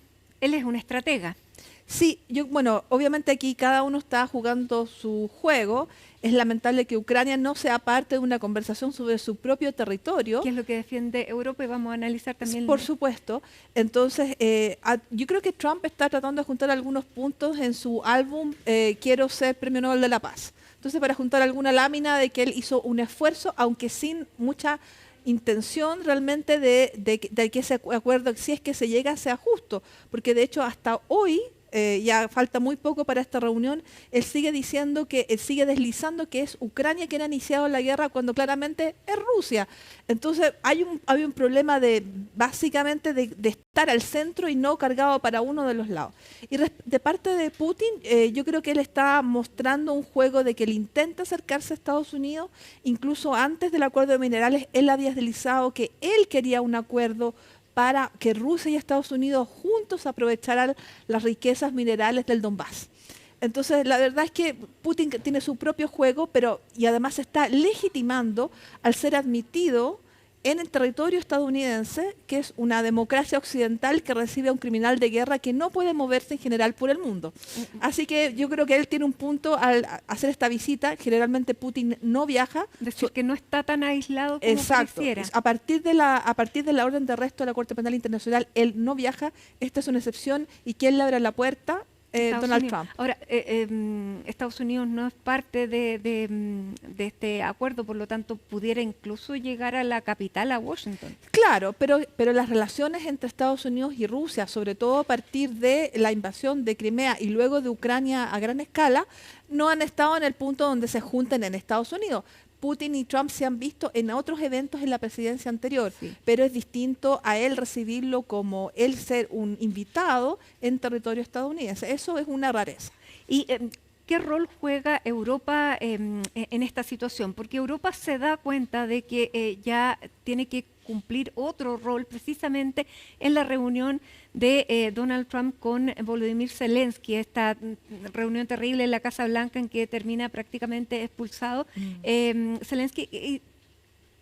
A: Él es un estratega.
M: Sí, bueno, obviamente aquí cada uno está jugando su juego. Es lamentable que Ucrania no sea parte de una conversación sobre su propio territorio.
A: ¿Qué es lo que defiende Europa? Y vamos a analizar también.
M: Por supuesto. Entonces, yo creo que Trump está tratando de juntar algunos puntos en su álbum Quiero ser Premio Nobel de la Paz. Entonces, para juntar alguna lámina de que él hizo un esfuerzo, aunque sin mucha intención realmente de que ese acuerdo, si es que se llega, sea justo. Porque de hecho hasta hoy ya falta muy poco para esta reunión, él sigue diciendo que, él sigue deslizando que es Ucrania quien ha iniciado la guerra cuando claramente es Rusia. Entonces hay un problema de básicamente de estar al centro y no cargado para uno de los lados. Y de parte de Putin, yo creo que él está mostrando un juego de que él intenta acercarse a Estados Unidos. Incluso antes del acuerdo de minerales, él había deslizado que él quería un acuerdo para que Rusia y Estados Unidos juntos aprovecharan las riquezas minerales del Donbass. Entonces, la verdad es que Putin tiene su propio juego, y además está legitimando al ser admitido en el territorio estadounidense, que es una democracia occidental que recibe a un criminal de guerra que no puede moverse en general por el mundo. Así que yo creo que él tiene un punto al hacer esta visita. Generalmente Putin no viaja.
A: Decir que no está tan aislado como
M: Exacto.
A: pareciera.
M: A partir de la orden de arresto de la Corte Penal Internacional, él no viaja. Esta es una excepción. ¿Y quién le abre la puerta? Donald Trump.
A: Ahora, Estados Unidos no es parte de este acuerdo, por lo tanto, pudiera incluso llegar a la capital, a Washington.
M: Claro, pero las relaciones entre Estados Unidos y Rusia, sobre todo a partir de la invasión de Crimea y luego de Ucrania a gran escala, no han estado en el punto donde se junten en Estados Unidos. Putin y Trump se han visto en otros eventos en la presidencia anterior, pero es distinto a él recibirlo como él ser un invitado en territorio estadounidense. Eso es una rareza.
A: ¿Y qué rol juega Europa en esta situación? Porque Europa se da cuenta de que ya tiene que cumplir otro rol precisamente en la reunión de Donald Trump con Volodymyr Zelensky, esta reunión terrible en la Casa Blanca en que termina prácticamente expulsado. Zelensky,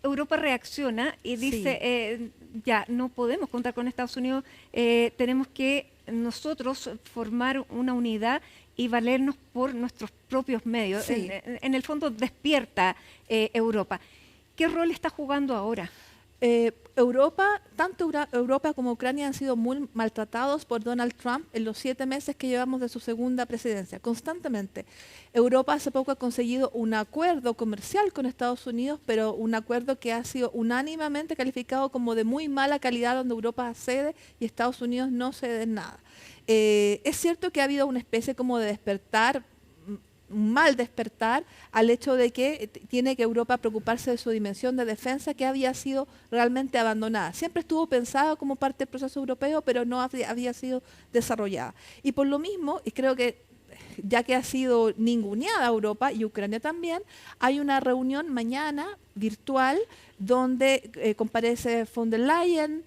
A: Europa reacciona y dice, ya no podemos contar con Estados Unidos, tenemos que nosotros formar una unidad y valernos por nuestros propios medios.
M: Sí.
A: En el fondo despierta Europa. ¿Qué rol está jugando ahora?
M: Tanto Europa como Ucrania han sido muy maltratados por Donald Trump en los 7 meses que llevamos de su segunda presidencia, constantemente. Europa hace poco ha conseguido un acuerdo comercial con Estados Unidos, pero un acuerdo que ha sido unánimemente calificado como de muy mala calidad, donde Europa cede y Estados Unidos no cede en nada. Es cierto que ha habido una especie como de despertar, un mal despertar al hecho de que tiene que Europa preocuparse de su dimensión de defensa, que había sido realmente abandonada. Siempre estuvo pensada como parte del proceso europeo, pero no había sido desarrollada. Y por lo mismo, y creo que ya que ha sido ninguneada Europa y Ucrania también, hay una reunión mañana virtual donde comparece von der Leyen,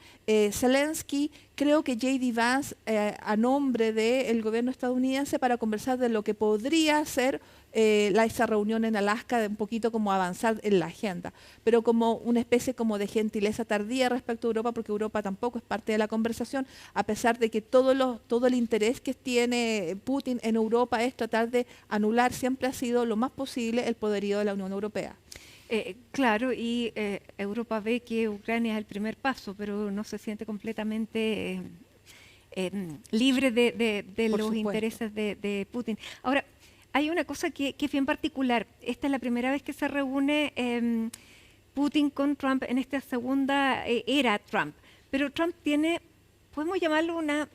M: Zelensky, creo que J.D. Vance a nombre del gobierno estadounidense, para conversar de lo que podría ser esa reunión en Alaska, de un poquito como avanzar en la agenda, pero como una especie como de gentileza tardía respecto a Europa, porque Europa tampoco es parte de la conversación, a pesar de que todo el interés que tiene Putin en Europa es tratar de anular, siempre ha sido lo más posible el poderío de la Unión Europea.
A: Claro, y Europa ve que Ucrania es el primer paso, pero no se siente completamente libre de los intereses de Putin. Ahora, hay una cosa que es bien particular. Esta es la primera vez que se reúne Putin con Trump en esta segunda era Trump. Pero Trump tiene, podemos llamarlo una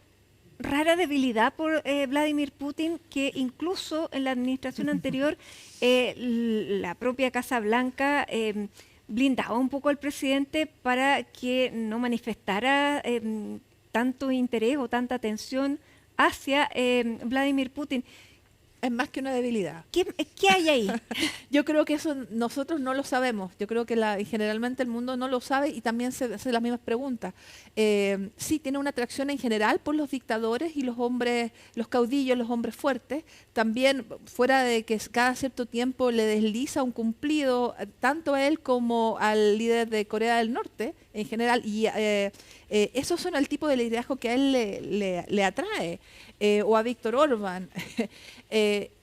A: rara debilidad por Vladimir Putin, que incluso en la administración anterior la propia Casa Blanca blindaba un poco al presidente para que no manifestara tanto interés o tanta atención hacia Vladimir Putin.
M: Es más que una debilidad.
A: ¿Qué hay ahí?
M: Yo creo que eso nosotros no lo sabemos. Yo creo que generalmente el mundo no lo sabe y también se hace las mismas preguntas. Sí, tiene una atracción en general por los dictadores y los hombres, los caudillos, los hombres fuertes. También, fuera de que cada cierto tiempo le desliza un cumplido tanto a él como al líder de Corea del Norte en general. Y esos son el tipo de liderazgo que a él le atrae. O a Víctor Orbán.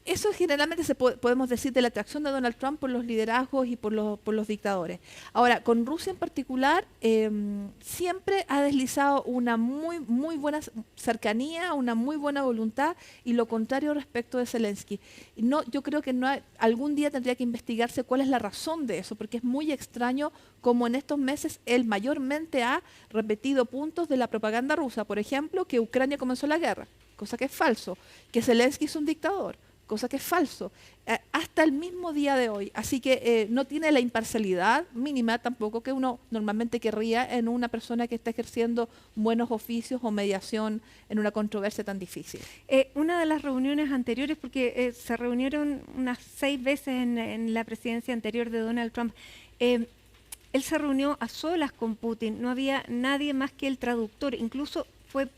M: Eso generalmente podemos decir de la atracción de Donald Trump por los liderazgos y por los dictadores. Ahora, con Rusia en particular, siempre ha deslizado una muy buena cercanía, una muy buena voluntad, y lo contrario respecto de Zelensky. Yo creo que algún día tendría que investigarse cuál es la razón de eso, porque es muy extraño como en estos meses él mayormente ha repetido puntos de la propaganda rusa. Por ejemplo, que Ucrania comenzó la guerra. cosa que es falso, que Zelensky es un dictador, cosa que es falso, hasta el mismo día de hoy. Así que no tiene la imparcialidad mínima tampoco que uno normalmente querría en una persona que está ejerciendo buenos oficios o mediación en una controversia tan difícil.
A: Una de las reuniones anteriores, porque se reunieron unas 6 veces en la presidencia anterior de Donald Trump, él se reunió a solas con Putin, no había nadie más que el traductor, incluso fue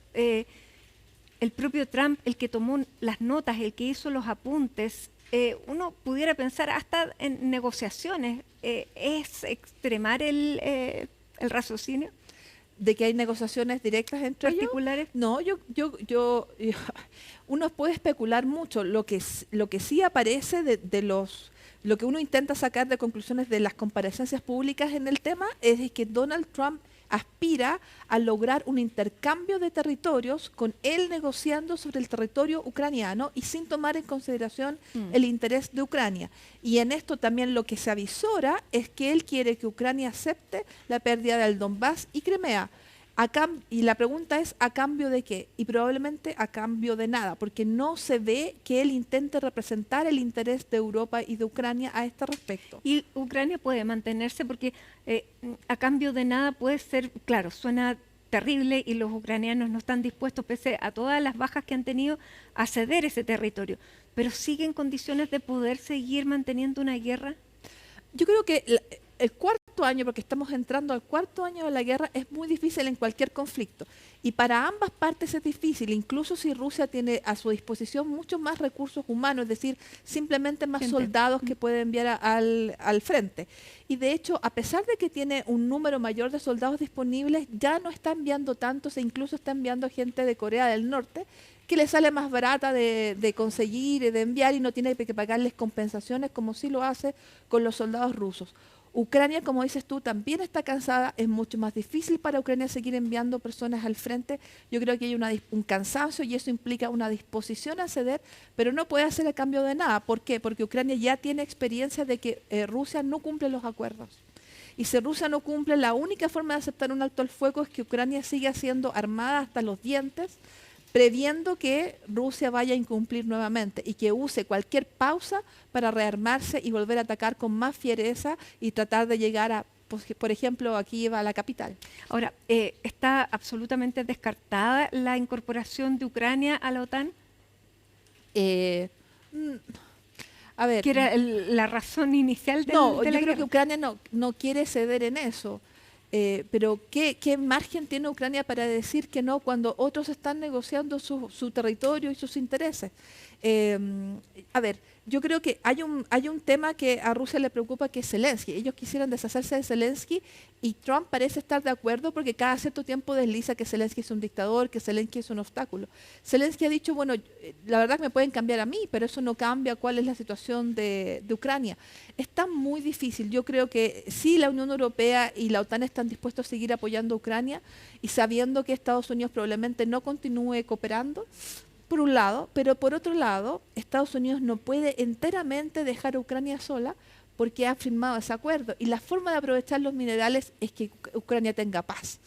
A: el propio Trump el que tomó las notas, el que hizo los apuntes. Uno pudiera pensar hasta en negociaciones. ¿Es extremar el raciocinio?
M: ¿De que hay negociaciones directas entre
A: particulares?
M: No, uno puede especular mucho. Lo que sí aparece lo que uno intenta sacar de conclusiones de las comparecencias públicas en el tema es que Donald Trump aspira a lograr un intercambio de territorios con él negociando sobre el territorio ucraniano y sin tomar en consideración el interés de Ucrania. Y en esto también lo que se avisora es que él quiere que Ucrania acepte la pérdida del Donbass y Crimea. Y la pregunta es, ¿a cambio de qué? Y probablemente a cambio de nada, porque no se ve que él intente representar el interés de Europa y de Ucrania a este respecto.
A: Y Ucrania puede mantenerse porque a cambio de nada puede ser, claro, suena terrible y los ucranianos no están dispuestos, pese a todas las bajas que han tenido, a ceder ese territorio. Pero ¿sigue en condiciones de poder seguir manteniendo una guerra?
M: Yo creo que el cuarto año, porque estamos entrando al cuarto año de la guerra, es muy difícil en cualquier conflicto. Y para ambas partes es difícil, incluso si Rusia tiene a su disposición muchos más recursos humanos, es decir, simplemente más soldados que puede enviar al frente. Y de hecho, a pesar de que tiene un número mayor de soldados disponibles, ya no está enviando tantos e incluso está enviando gente de Corea del Norte, que le sale más barata de conseguir y de enviar y no tiene que pagarles compensaciones como sí lo hace con los soldados rusos. Ucrania, como dices tú, también está cansada, es mucho más difícil para Ucrania seguir enviando personas al frente. Yo creo que hay un cansancio y eso implica una disposición a ceder, pero no puede hacer a cambio de nada. ¿Por qué? Porque Ucrania ya tiene experiencia de que Rusia no cumple los acuerdos. Y si Rusia no cumple, la única forma de aceptar un alto al fuego es que Ucrania siga siendo armada hasta los dientes, previendo que Rusia vaya a incumplir nuevamente y que use cualquier pausa para rearmarse y volver a atacar con más fiereza y tratar de llegar a, por ejemplo, aquí a la capital.
A: Ahora, ¿está absolutamente descartada la incorporación de Ucrania a la OTAN?
M: A ver,
A: ¿que era la razón inicial de la guerra?
M: No, yo creo que Ucrania no quiere ceder en eso. Pero ¿qué margen tiene Ucrania para decir que no cuando otros están negociando su territorio y sus intereses? A ver, yo creo que hay un tema que a Rusia le preocupa, que es Zelensky. Ellos quisieran deshacerse de Zelensky y Trump parece estar de acuerdo porque cada cierto tiempo desliza que Zelensky es un dictador, que Zelensky es un obstáculo. Zelensky ha dicho, bueno, la verdad que me pueden cambiar a mí, pero eso no cambia cuál es la situación de Ucrania. Está muy difícil. Yo creo que sí, la Unión Europea y la OTAN están dispuestos a seguir apoyando a Ucrania y sabiendo que Estados Unidos probablemente no continúe cooperando, por un lado, pero por otro lado, Estados Unidos no puede enteramente dejar a Ucrania sola porque ha firmado ese acuerdo. Y la forma de aprovechar los minerales es que Ucrania tenga paz.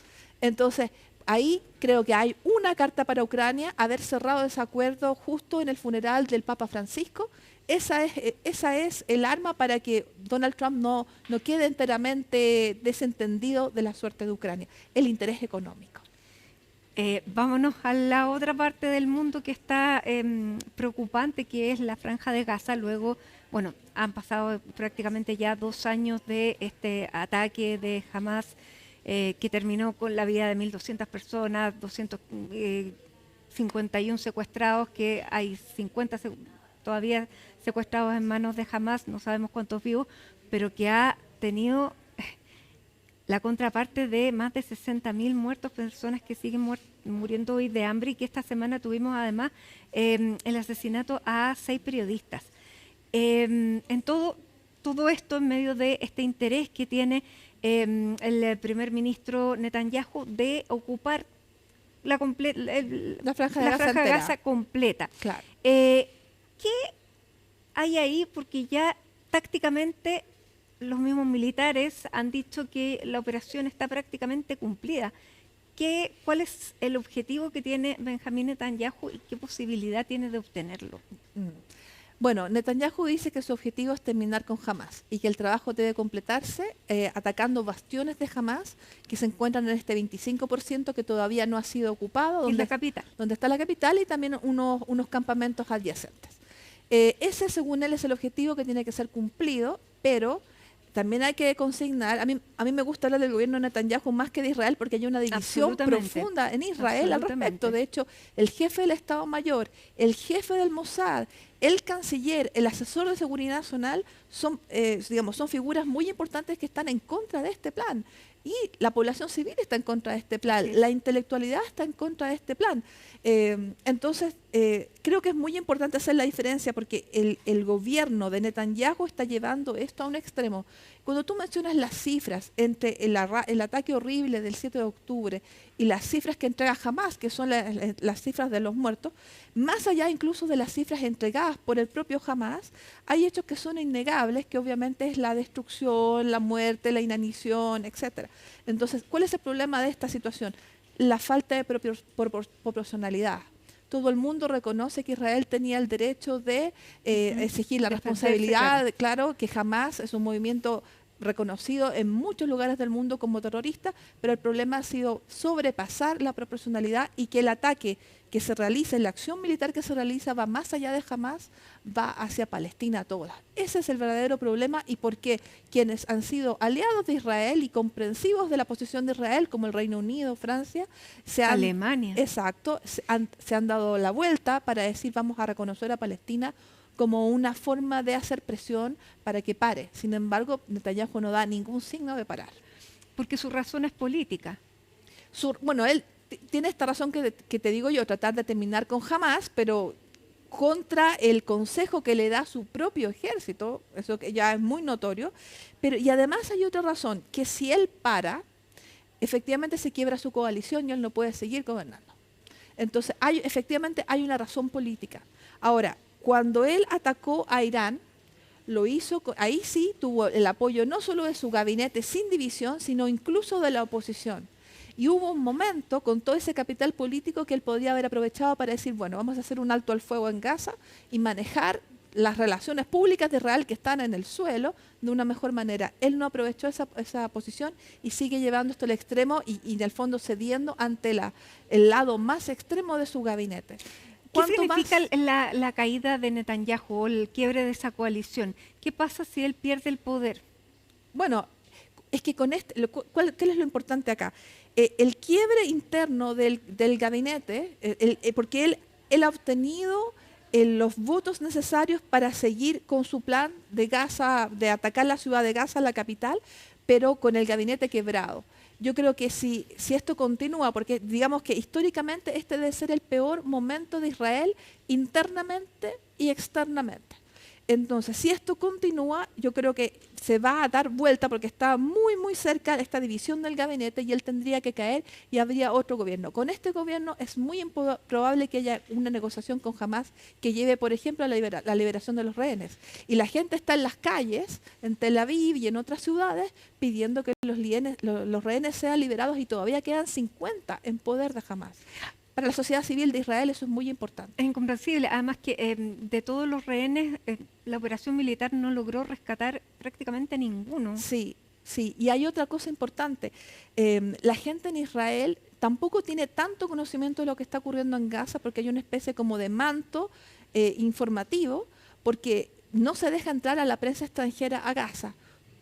M: Entonces, ahí creo que hay una carta para Ucrania, haber cerrado ese acuerdo justo en el funeral del Papa Francisco. Esa es el arma para que Donald Trump no quede enteramente desentendido de la suerte de Ucrania, el interés económico.
A: Vámonos a la otra parte del mundo que está preocupante, que es la Franja de Gaza. Luego, bueno, han pasado prácticamente ya 2 años de este ataque de Hamas que terminó con la vida de 1.200 personas, 251 secuestrados, que hay 50 todavía secuestrados en manos de Hamas, no sabemos cuántos vivos, pero que ha tenido la contraparte de más de 60.000 muertos, personas que siguen muriendo hoy de hambre, y que esta semana tuvimos además el asesinato a 6 periodistas. En todo esto, en medio de este interés que tiene el primer ministro Netanyahu de ocupar la Franja de Gaza completa.
M: Claro.
A: ¿Qué hay ahí? Porque ya tácticamente los mismos militares han dicho que la operación está prácticamente cumplida. ¿Cuál es el objetivo que tiene Benjamín Netanyahu y qué posibilidad tiene de obtenerlo?
M: Bueno, Netanyahu dice que su objetivo es terminar con Hamás y que el trabajo debe completarse atacando bastiones de Hamás que se encuentran en este 25% que todavía no ha sido ocupado,
A: En la capital.
M: donde está la capital, y también unos campamentos adyacentes. Ese, según él, es el objetivo que tiene que ser cumplido, pero también hay que consignar, a mí me gusta hablar del gobierno de Netanyahu más que de Israel, porque hay una división profunda en Israel al respecto. De hecho, el jefe del Estado Mayor, el jefe del Mossad, el canciller, el asesor de seguridad nacional son figuras muy importantes que están en contra de este plan. Y la población civil está en contra de este plan, la intelectualidad está en contra de este plan. Entonces, creo que es muy importante hacer la diferencia, porque el gobierno de Netanyahu está llevando esto a un extremo. Cuando tú mencionas las cifras entre el ataque horrible del 7 de octubre y las cifras que entrega Hamás, que son las cifras de los muertos, más allá incluso de las cifras entregadas por el propio Hamás, hay hechos que son innegables, que obviamente es la destrucción, la muerte, la inanición, etc. Entonces, ¿cuál es el problema de esta situación? La falta de proporcionalidad. Todo el mundo reconoce que Israel tenía el derecho de exigir la responsabilidad, claro, que Hamás es un movimiento reconocido en muchos lugares del mundo como terrorista, pero el problema ha sido sobrepasar la proporcionalidad y que el ataque que se realiza, la acción militar que se realiza va más allá de Hamás, va hacia Palestina toda. Ese es el verdadero problema, y por qué quienes han sido aliados de Israel y comprensivos de la posición de Israel, como el Reino Unido, Francia,
A: Alemania.
M: Exacto, se han dado la vuelta para decir vamos a reconocer a Palestina como una forma de hacer presión para que pare. Sin embargo, Netanyahu no da ningún signo de parar.
A: Porque su razón es política.
M: Bueno, él tiene esta razón que te digo yo, tratar de terminar con Hamás, pero contra el consejo que le da su propio ejército, eso que ya es muy notorio. Y además hay otra razón, que si él para, efectivamente se quiebra su coalición y él no puede seguir gobernando. Entonces, efectivamente hay una razón política. Ahora, cuando él atacó a Irán, lo hizo, ahí sí tuvo el apoyo no solo de su gabinete sin división, sino incluso de la oposición. Y hubo un momento con todo ese capital político que él podía haber aprovechado para decir, bueno, vamos a hacer un alto al fuego en Gaza y manejar las relaciones públicas de Israel que están en el suelo de una mejor manera. Él no aprovechó esa posición y sigue llevando esto al extremo y en el fondo cediendo ante el lado más extremo de su gabinete.
A: ¿Qué significa la caída de Netanyahu o el quiebre de esa coalición? ¿Qué pasa si él pierde el poder?
M: Bueno, es que con ¿qué es lo importante acá? El quiebre interno del gabinete, porque él ha obtenido los votos necesarios para seguir con su plan de Gaza, de atacar la ciudad de Gaza, la capital, pero con el gabinete quebrado. Yo creo que si esto continúa, porque digamos que históricamente este debe ser el peor momento de Israel internamente y externamente. Entonces, si esto continúa, yo creo que se va a dar vuelta porque está muy, muy cerca de esta división del gabinete y él tendría que caer y habría otro gobierno. Con este gobierno es muy probable que haya una negociación con Hamás que lleve, por ejemplo, a la liberación de los rehenes. Y la gente está en las calles, en Tel Aviv y en otras ciudades, pidiendo que los rehenes sean liberados y todavía quedan 50 en poder de Hamás. Para la sociedad civil de Israel eso es muy importante.
A: Es incomprensible. Además que de todos los rehenes, la operación militar no logró rescatar prácticamente ninguno.
M: Sí, sí. Y hay otra cosa importante. La gente en Israel tampoco tiene tanto conocimiento de lo que está ocurriendo en Gaza porque hay una especie como de manto informativo, porque no se deja entrar a la prensa extranjera a Gaza.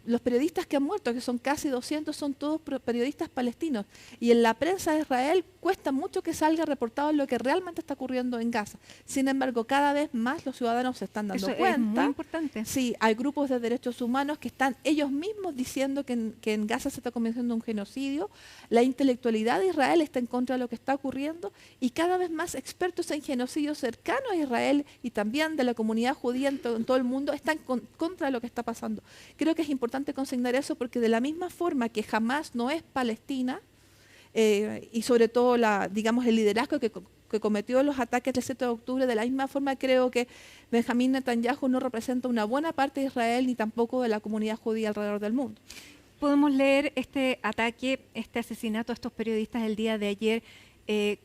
M: Los periodistas que han muerto, que son casi 200, son todos periodistas palestinos. Y en la prensa de Israel cuesta mucho que salga reportado lo que realmente está ocurriendo en Gaza. Sin embargo, cada vez más los ciudadanos se están dando cuenta.
A: Es muy importante.
M: Sí, hay grupos de derechos humanos que están ellos mismos diciendo que en Gaza se está cometiendo un genocidio. La intelectualidad de Israel está en contra de lo que está ocurriendo y cada vez más expertos en genocidio cercanos a Israel y también de la comunidad judía en todo el mundo están contra de lo que está pasando. Creo que es importante consignar eso porque de la misma forma que Hamás no es Palestina y sobre todo el liderazgo que cometió los ataques del 7 de octubre, de la misma forma creo que Benjamín Netanyahu no representa una buena parte de Israel ni tampoco de la comunidad judía alrededor del mundo.
A: podemos leer este ataque, este asesinato a estos periodistas el día de ayer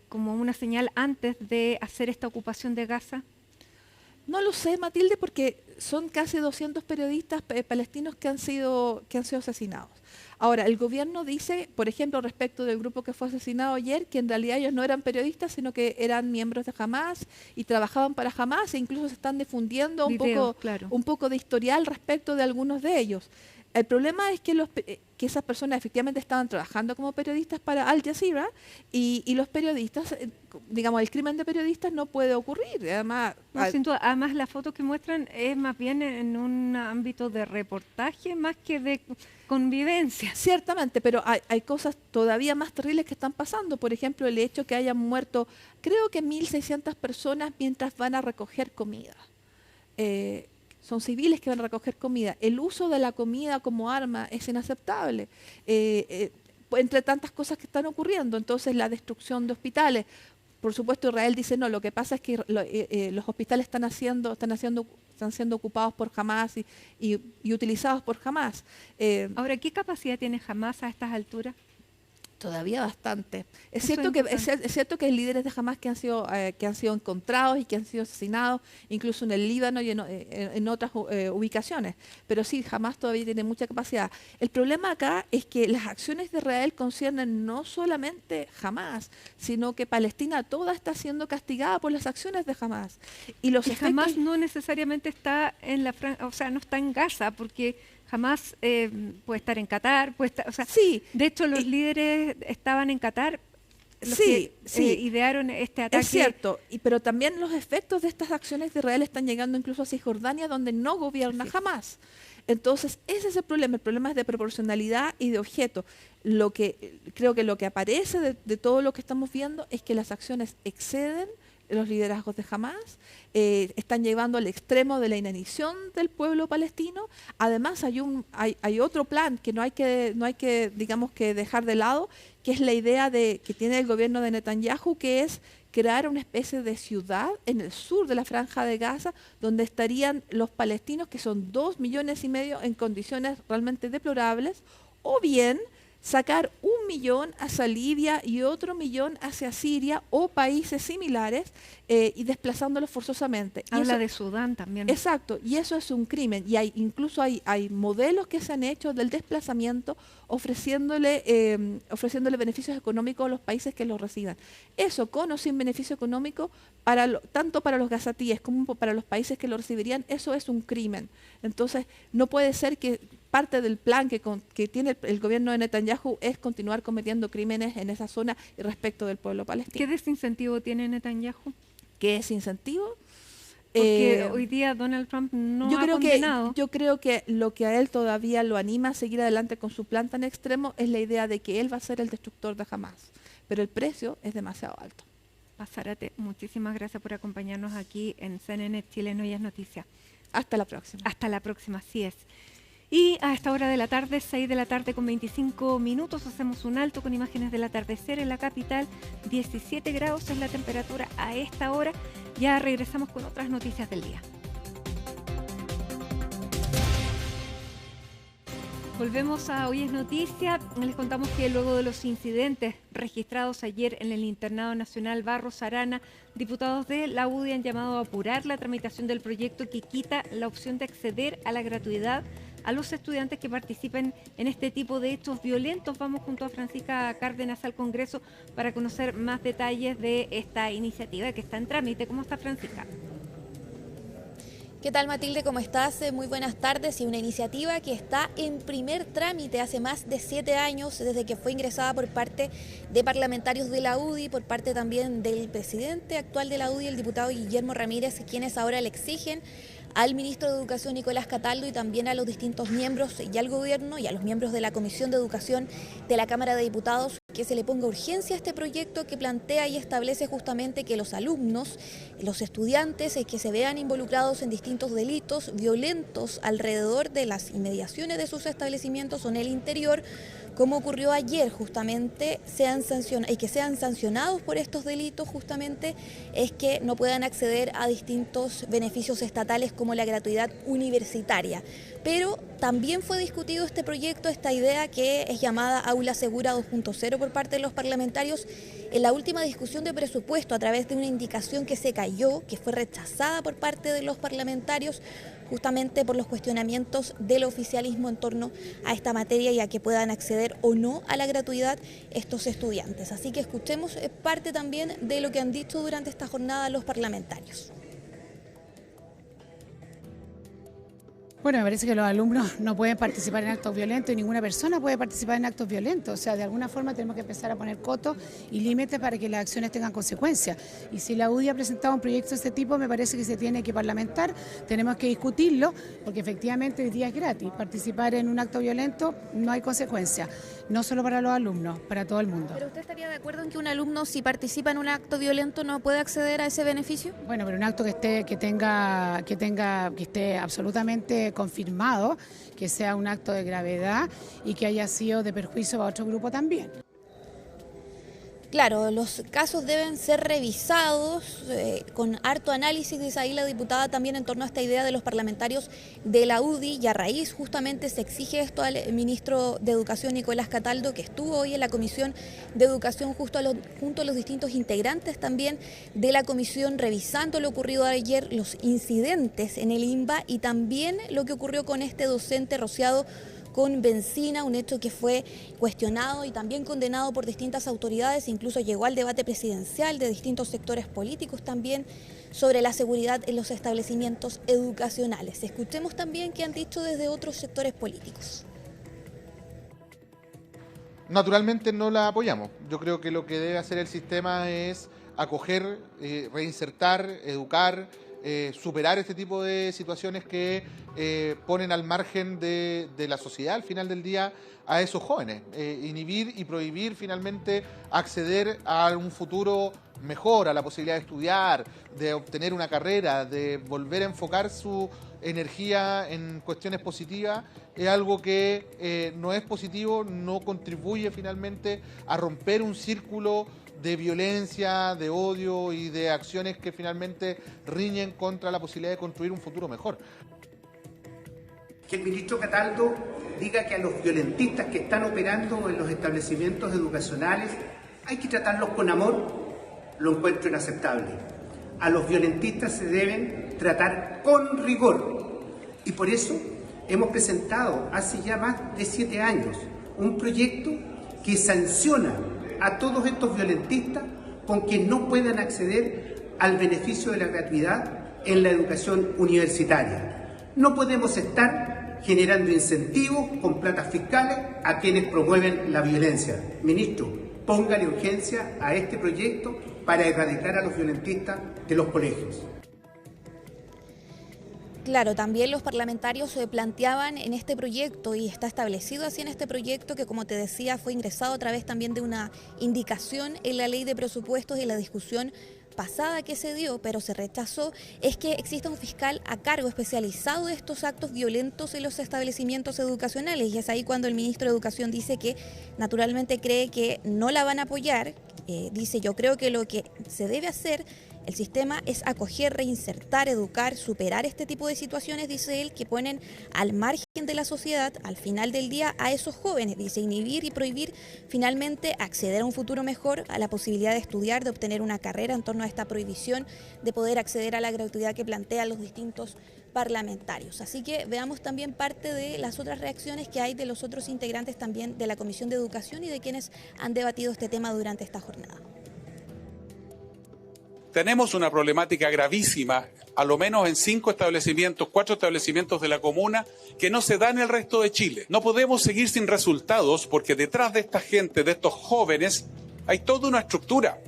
A: como una señal antes de hacer esta ocupación de Gaza?
M: No lo sé, Matilde, porque son casi 200 periodistas palestinos que han sido asesinados. Ahora, el gobierno dice, por ejemplo, respecto del grupo que fue asesinado ayer, que en realidad ellos no eran periodistas, sino que eran miembros de Hamás y trabajaban para Hamás, e incluso se están difundiendo un poco de historial respecto de algunos de ellos. El problema es que esas personas efectivamente estaban trabajando como periodistas para Al Jazeera y los periodistas, digamos, el crimen de periodistas no puede ocurrir. Además,
A: además la foto que muestran es más bien en un ámbito de reportaje más que de convivencia.
M: Ciertamente, pero hay cosas todavía más terribles que están pasando. Por ejemplo, el hecho que hayan muerto, creo que 1.600 personas mientras van a recoger comida. Son civiles que van a recoger comida. El uso de la comida como arma es inaceptable, entre tantas cosas que están ocurriendo. Entonces, la destrucción de hospitales. Por supuesto, Israel dice, no, lo que pasa es que los hospitales están siendo ocupados por Hamás y utilizados por Hamás.
A: Ahora, ¿qué capacidad tiene Hamás a estas alturas?
M: Todavía bastante. Es cierto que hay líderes de Hamás que han sido encontrados y que han sido asesinados, incluso en el Líbano y en otras ubicaciones. Pero sí, Hamás todavía tiene mucha capacidad. El problema acá es que las acciones de Israel conciernen no solamente Hamás, sino que Palestina toda está siendo castigada por las acciones de Hamás. Y
A: Hamás no necesariamente está en la franja, o sea, no está en Gaza, porque Hamás puede estar en Qatar,
M: sí.
A: De hecho los líderes estaban en Qatar, los que idearon este ataque.
M: Es cierto, pero también los efectos de estas acciones de Israel están llegando incluso a Cisjordania, donde no gobierna Hamás. Entonces, ese es el problema es de proporcionalidad y de objeto. Creo que lo que aparece de todo lo que estamos viendo es que las acciones exceden los liderazgos de Hamás, están llevando al extremo de la inanición del pueblo palestino. Además hay otro plan que no hay que digamos que dejar de lado, que es la idea que tiene el gobierno de Netanyahu, que es crear una especie de ciudad en el sur de la Franja de Gaza, donde estarían los palestinos, que son 2,5 millones en condiciones realmente deplorables, o bien sacar 1 millón hacia Libia y otro 1 millón hacia Siria o países similares y desplazándolos forzosamente.
A: Habla de Sudán también.
M: Exacto, y eso es un crimen. Y incluso hay modelos que se han hecho del desplazamiento ofreciéndole beneficios económicos a los países que los reciban. Eso, con o sin beneficio económico, tanto para los gazatíes como para los países que lo recibirían, eso es un crimen. Entonces, no puede ser que parte del plan que tiene el gobierno de Netanyahu es continuar cometiendo crímenes en esa zona y respecto del pueblo palestino.
A: ¿Qué desincentivo tiene Netanyahu?
M: ¿Qué desincentivo?
A: Porque hoy día Donald Trump no ha condenado.
M: Yo creo que lo que a él todavía lo anima a seguir adelante con su plan tan extremo es la idea de que él va a ser el destructor de Hamás. Pero el precio es demasiado alto.
A: Paz Zárate, muchísimas gracias por acompañarnos aquí en CNN Chile en Hoy es Noticia.
M: Hasta la próxima.
A: Hasta la próxima, así es. Y a esta hora de la tarde, 6 de la tarde con 25 minutos, hacemos un alto con imágenes del atardecer en la capital. 17 grados es la temperatura a esta hora. Ya regresamos con otras noticias del día. Volvemos a Hoy es Noticia. Les contamos que luego de los incidentes registrados ayer en el Internado Nacional Barros Arana, diputados de la UDI han llamado a apurar la tramitación del proyecto que quita la opción de acceder a la gratuidad a los estudiantes que participen en este tipo de hechos violentos. Vamos junto a Francisca Cárdenas al Congreso para conocer más detalles de esta iniciativa que está en trámite. ¿Cómo está, Francisca?
N: ¿Qué tal, Matilde? ¿Cómo estás? Muy buenas tardes. Y una iniciativa que está en primer trámite hace más de 7 años, desde que fue ingresada por parte de parlamentarios de la UDI, por parte también del presidente actual de la UDI, el diputado Guillermo Ramírez, quienes ahora le exigen al ministro de Educación, Nicolás Cataldo, y también a los distintos miembros y al gobierno y a los miembros de la Comisión de Educación de la Cámara de Diputados que se le ponga urgencia a este proyecto que plantea y establece justamente que los alumnos, los estudiantes que se vean involucrados en distintos delitos violentos alrededor de las inmediaciones de sus establecimientos o en el interior, como ocurrió ayer justamente, y que sean sancionados por estos delitos justamente, es que no puedan acceder a distintos beneficios estatales como la gratuidad universitaria. Pero también fue discutido este proyecto, esta idea que es llamada Aula Segura 2.0 por parte de los parlamentarios en la última discusión de presupuesto a través de una indicación que se cayó, que fue rechazada por parte de los parlamentarios justamente por los cuestionamientos del oficialismo en torno a esta materia y a que puedan acceder o no a la gratuidad estos estudiantes. Así que escuchemos parte también de lo que han dicho durante esta jornada los parlamentarios.
O: Bueno, me parece que los alumnos no pueden participar en actos violentos y ninguna persona puede participar en actos violentos. O sea, de alguna forma tenemos que empezar a poner cotos y límites para que las acciones tengan consecuencias. Y si la UDI ha presentado un proyecto de este tipo, me parece que se tiene que parlamentar, tenemos que discutirlo, porque efectivamente hoy día es gratis. Participar en un acto violento no hay consecuencias, no solo para los alumnos, para todo el mundo.
N: ¿Pero usted estaría de acuerdo en que un alumno, si participa en un acto violento, no puede acceder a ese beneficio?
O: Bueno, pero un acto que esté absolutamente confirmado, que sea un acto de gravedad y que haya sido de perjuicio para otro grupo también.
N: Claro, los casos deben ser revisados con harto análisis, dice ahí la diputada también en torno a esta idea de los parlamentarios de la UDI, y a raíz justamente se exige esto al ministro de Educación Nicolás Cataldo, que estuvo hoy en la Comisión de Educación junto a los distintos integrantes también de la comisión, revisando lo ocurrido ayer, los incidentes en el INBA y también lo que ocurrió con este docente rociado con benzina, un hecho que fue cuestionado y también condenado por distintas autoridades, incluso llegó al debate presidencial de distintos sectores políticos también sobre la seguridad en los establecimientos educacionales. Escuchemos también qué han dicho desde otros sectores políticos.
P: Naturalmente no la apoyamos. Yo creo que lo que debe hacer el sistema es acoger, reinsertar, educar, superar este tipo de situaciones que ponen al margen de la sociedad al final del día a esos jóvenes. Inhibir y prohibir finalmente acceder a un futuro mejor, a la posibilidad de estudiar, de obtener una carrera, de volver a enfocar su energía en cuestiones positivas, es algo que no es positivo, no contribuye finalmente a romper un círculo de violencia, de odio y de acciones que finalmente riñen contra la posibilidad de construir un futuro mejor.
Q: Que el ministro Cataldo diga que a los violentistas que están operando en los establecimientos educacionales hay que tratarlos con amor, lo encuentro inaceptable. A los violentistas se deben tratar con rigor y por eso hemos presentado hace ya más de 7 años un proyecto que sanciona a todos estos violentistas con que no puedan acceder al beneficio de la gratuidad en la educación universitaria. No podemos estar generando incentivos con platas fiscales a quienes promueven la violencia. Ministro, póngale urgencia a este proyecto para erradicar a los violentistas de los colegios.
N: Claro, también los parlamentarios se planteaban en este proyecto, y está establecido así en este proyecto, que como te decía fue ingresado a través también de una indicación en la ley de presupuestos y la discusión pasada que se dio, pero se rechazó, es que exista un fiscal a cargo especializado de estos actos violentos en los establecimientos educacionales, y es ahí cuando el ministro de Educación dice que naturalmente cree que no la van a apoyar. Dice, yo creo que lo que se debe hacer el sistema es acoger, reinsertar, educar, superar este tipo de situaciones, dice él, que ponen al margen de la sociedad al final del día a esos jóvenes. Dice, inhibir y prohibir finalmente acceder a un futuro mejor, a la posibilidad de estudiar, de obtener una carrera en torno a esta prohibición, de poder acceder a la gratuidad que plantean los distintos parlamentarios. Así que veamos también parte de las otras reacciones que hay de los otros integrantes también de la Comisión de Educación y de quienes han debatido este tema durante esta jornada.
R: Tenemos una problemática gravísima, a lo menos en 5 establecimientos, 4 establecimientos de la comuna, que no se da en el resto de Chile. No podemos seguir sin resultados porque detrás de esta gente, de estos jóvenes, hay toda una estructura.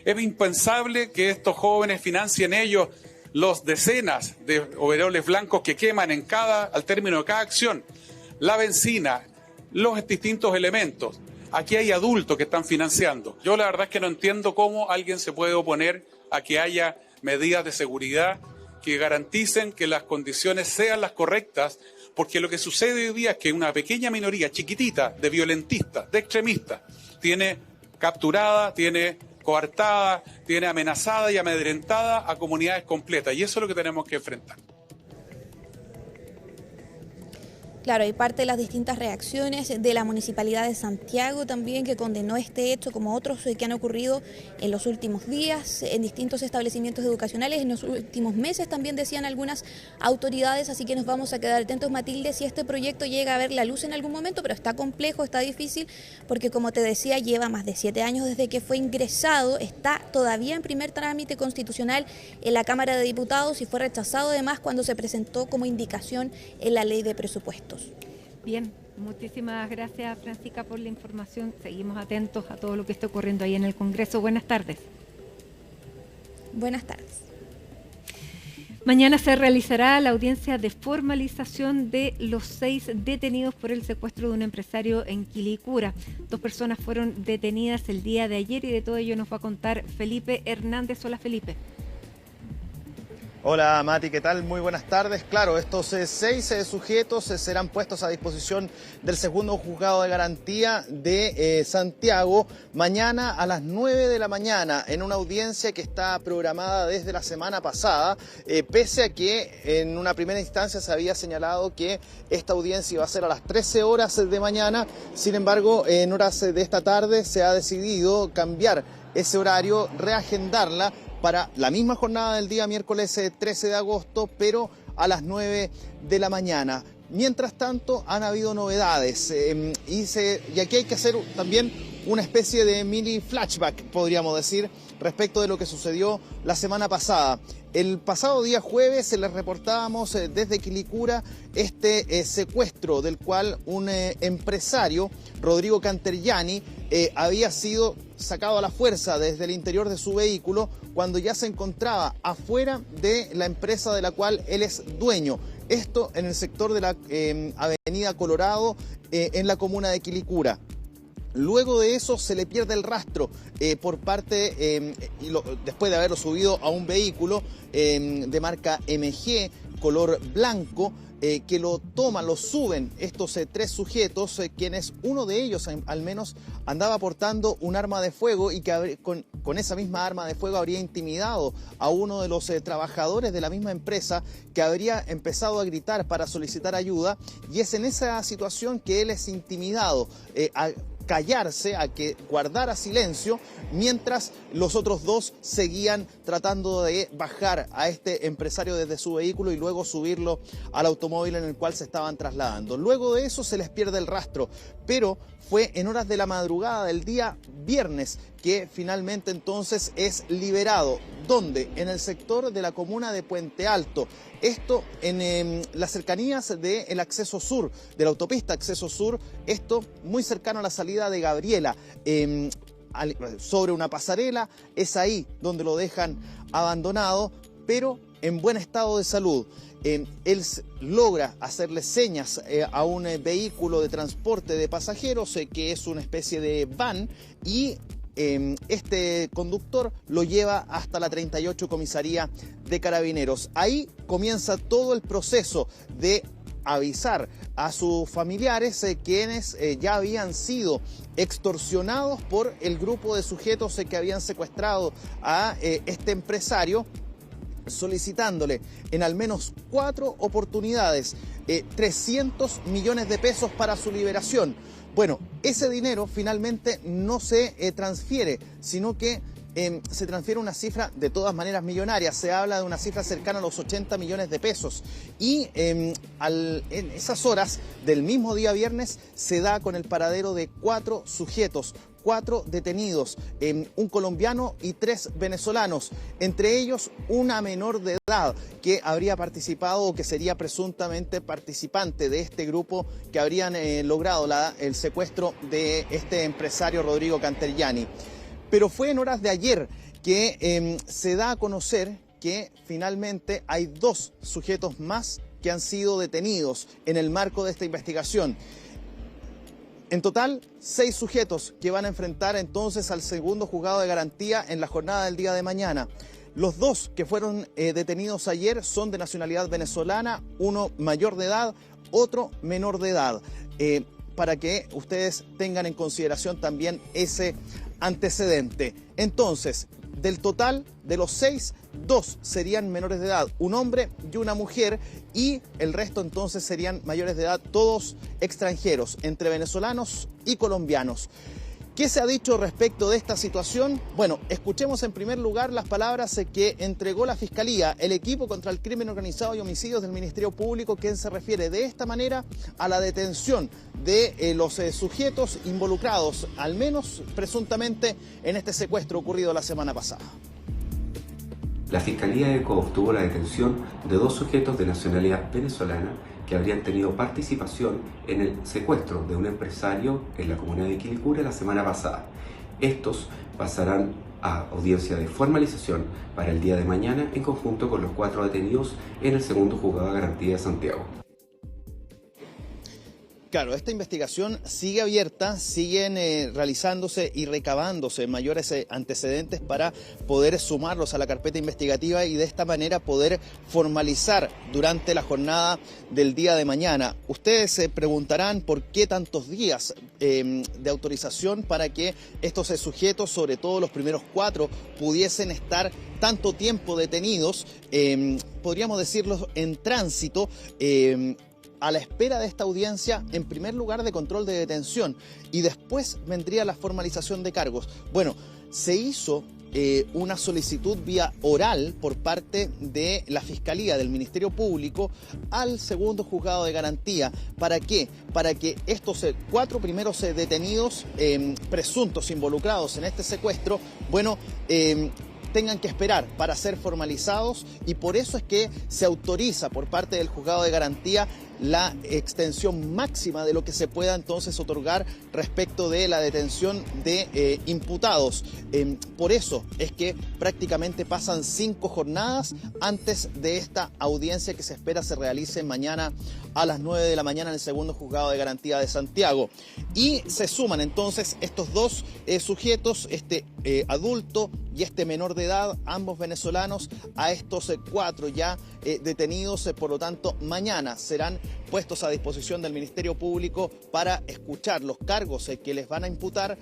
R: Es impensable que estos jóvenes financien ellos los decenas de overoles blancos que queman al término de cada acción, la benzina, los distintos elementos. Aquí hay adultos que están financiando. Yo la verdad es que no entiendo cómo alguien se puede oponer a que haya medidas de seguridad que garanticen que las condiciones sean las correctas Porque lo que sucede hoy día es que una pequeña minoría chiquitita de violentistas, de extremistas, tiene capturada, tiene coartada, tiene amenazada y amedrentada a comunidades completas. Y eso es lo que tenemos que enfrentar.
N: Claro, hay parte de las distintas reacciones de la Municipalidad de Santiago también, que condenó este hecho, como otros que han ocurrido en los últimos días en distintos establecimientos educacionales, en los últimos meses también decían algunas autoridades, así que nos vamos a quedar atentos, Matilde, si este proyecto llega a ver la luz en algún momento, pero está complejo, está difícil, porque como te decía, lleva más de 7 años desde que fue ingresado, está todavía en primer trámite constitucional en la Cámara de Diputados y fue rechazado además cuando se presentó como indicación en la ley de presupuestos.
A: Bien, muchísimas gracias, Francisca, por la información. Seguimos atentos a todo lo que esté ocurriendo ahí en el Congreso. Buenas tardes.
N: Buenas tardes.
A: Mañana se realizará la audiencia de formalización de los 6 detenidos por el secuestro de un empresario en Quilicura. 2 personas fueron detenidas el día de ayer y de todo ello nos va a contar Felipe Hernández. Hola, Felipe.
S: Hola Mati, ¿qué tal? Muy buenas tardes. Claro, estos 6 sujetos serán puestos a disposición del segundo juzgado de garantía de Santiago mañana a las 9 de la mañana en una audiencia que está programada desde la semana pasada, pese a que en una primera instancia se había señalado que esta audiencia iba a ser a las 13 horas de mañana. Sin embargo, en horas de esta tarde se ha decidido cambiar ese horario, reagendarla para la misma jornada del día miércoles 13 de agosto, pero a las 9 de la mañana. Mientras tanto, han habido novedades y aquí hay que hacer también una especie de mini flashback, podríamos decir, respecto de lo que sucedió la semana pasada. El pasado día jueves les reportábamos desde Quilicura este secuestro del cual un empresario, Rodrigo Cantergiani, había sido sacado a la fuerza desde el interior de su vehículo cuando ya se encontraba afuera de la empresa de la cual él es dueño. Esto en el sector de la Avenida Colorado, en la comuna de Quilicura. Luego de eso se le pierde el rastro por parte, después de haberlo subido a un vehículo de marca MG, color blanco, que lo toman, lo suben estos 3 sujetos, quienes uno de ellos al menos andaba portando un arma de fuego y que con esa misma arma de fuego habría intimidado a uno de los trabajadores de la misma empresa, que habría empezado a gritar para solicitar ayuda, y es en esa situación que él es intimidado a callarse, a que guardara silencio, mientras los otros 2 seguían tratando de bajar a este empresario desde su vehículo y luego subirlo al automóvil en el cual se estaban trasladando. Luego de eso se les pierde el rastro, pero fue en horas de la madrugada del día viernes que finalmente entonces es liberado. ¿Dónde? En el sector de la comuna de Puente Alto. Esto en las cercanías del acceso sur, de la autopista acceso sur, esto muy cercano a la salida de Gabriela, sobre una pasarela. Es ahí donde lo dejan abandonado, pero en buen estado de salud. Él logra hacerle señas a un vehículo de transporte de pasajeros, que es una especie de van, y este conductor lo lleva hasta la 38 Comisaría de Carabineros. Ahí comienza todo el proceso de avisar a sus familiares, quienes ya habían sido extorsionados por el grupo de sujetos que habían secuestrado a este empresario, solicitándole en al menos 4 oportunidades 300 millones de pesos para su liberación. Bueno, ese dinero finalmente no se transfiere, sino que se transfiere una cifra de todas maneras millonaria. Se habla de una cifra cercana a los 80 millones de pesos. Y en esas horas del mismo día viernes se da con el paradero de 4 sujetos, 4 detenidos, un colombiano y 3 venezolanos, entre ellos una menor de edad que habría participado o que sería presuntamente participante de este grupo que habrían logrado el secuestro de este empresario Rodrigo Cantergiani. Pero fue en horas de ayer que se da a conocer que finalmente hay 2 sujetos más que han sido detenidos en el marco de esta investigación. En total, 6 sujetos que van a enfrentar entonces al segundo juzgado de garantía en la jornada del día de mañana. Los 2 que fueron detenidos ayer son de nacionalidad venezolana, uno mayor de edad, otro menor de edad, para que ustedes tengan en consideración también ese antecedente. Entonces, del total de los 6, 2 serían menores de edad, un hombre y una mujer, y el resto entonces serían mayores de edad, todos extranjeros, entre venezolanos y colombianos. ¿Qué se ha dicho respecto de esta situación? Bueno, escuchemos en primer lugar las palabras que entregó la Fiscalía, el equipo contra el crimen organizado y homicidios del Ministerio Público, quien se refiere de esta manera a la detención de los sujetos involucrados, al menos presuntamente, en este secuestro ocurrido la semana pasada.
T: La Fiscalía ECO obtuvo la detención de 2 sujetos de nacionalidad venezolana que habrían tenido participación en el secuestro de un empresario en la comuna de Quilicura la semana pasada. Estos pasarán a audiencia de formalización para el día de mañana en conjunto con los 4 detenidos en el segundo juzgado de garantía de Santiago.
S: Claro, esta investigación sigue abierta, siguen realizándose y recabándose mayores antecedentes para poder sumarlos a la carpeta investigativa y de esta manera poder formalizar durante la jornada del día de mañana. Ustedes se preguntarán por qué tantos días de autorización para que estos sujetos, sobre todo los primeros 4, pudiesen estar tanto tiempo detenidos, podríamos decirlo en tránsito, a la espera de esta audiencia, en primer lugar de control de detención, y después vendría la formalización de cargos. Bueno, se hizo una solicitud vía oral por parte de la Fiscalía del Ministerio Público al segundo juzgado de garantía. ¿Para qué? Para que estos 4 primeros detenidos presuntos involucrados en este secuestro, bueno, tengan que esperar para ser formalizados, y por eso es que se autoriza por parte del juzgado de garantía la extensión máxima de lo que se pueda entonces otorgar respecto de la detención de imputados. Por eso es que prácticamente pasan 5 jornadas antes de esta audiencia que se espera se realice mañana a las 9 de la mañana en el segundo juzgado de garantía de Santiago. Y se suman entonces estos 2 sujetos, este adulto y este menor de edad, ambos venezolanos, a estos 4 ya detenidos. Por lo tanto, mañana serán puestos a disposición del Ministerio Público para escuchar los cargos que les van a imputar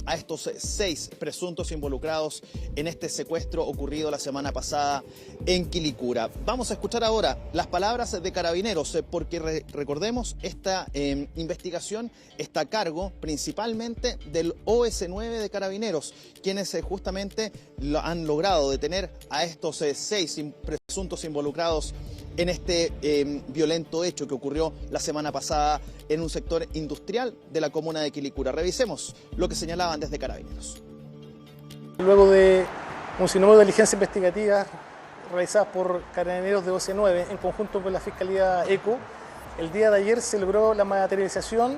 S: a estos 6 presuntos involucrados en este secuestro ocurrido la semana pasada en Quilicura. Vamos a escuchar ahora las palabras de Carabineros, porque recordemos, esta investigación está a cargo principalmente del OS9 de Carabineros, quienes justamente han logrado detener a estos 6 presuntos involucrados en este violento hecho que ocurrió la semana pasada en un sector industrial de la comuna de Quilicura. Revisemos lo que señalaban desde Carabineros.
U: Luego de un sinnúmero de diligencias investigativas realizadas por Carabineros de OS9 en conjunto con la Fiscalía ECO, el día de ayer se logró la materialización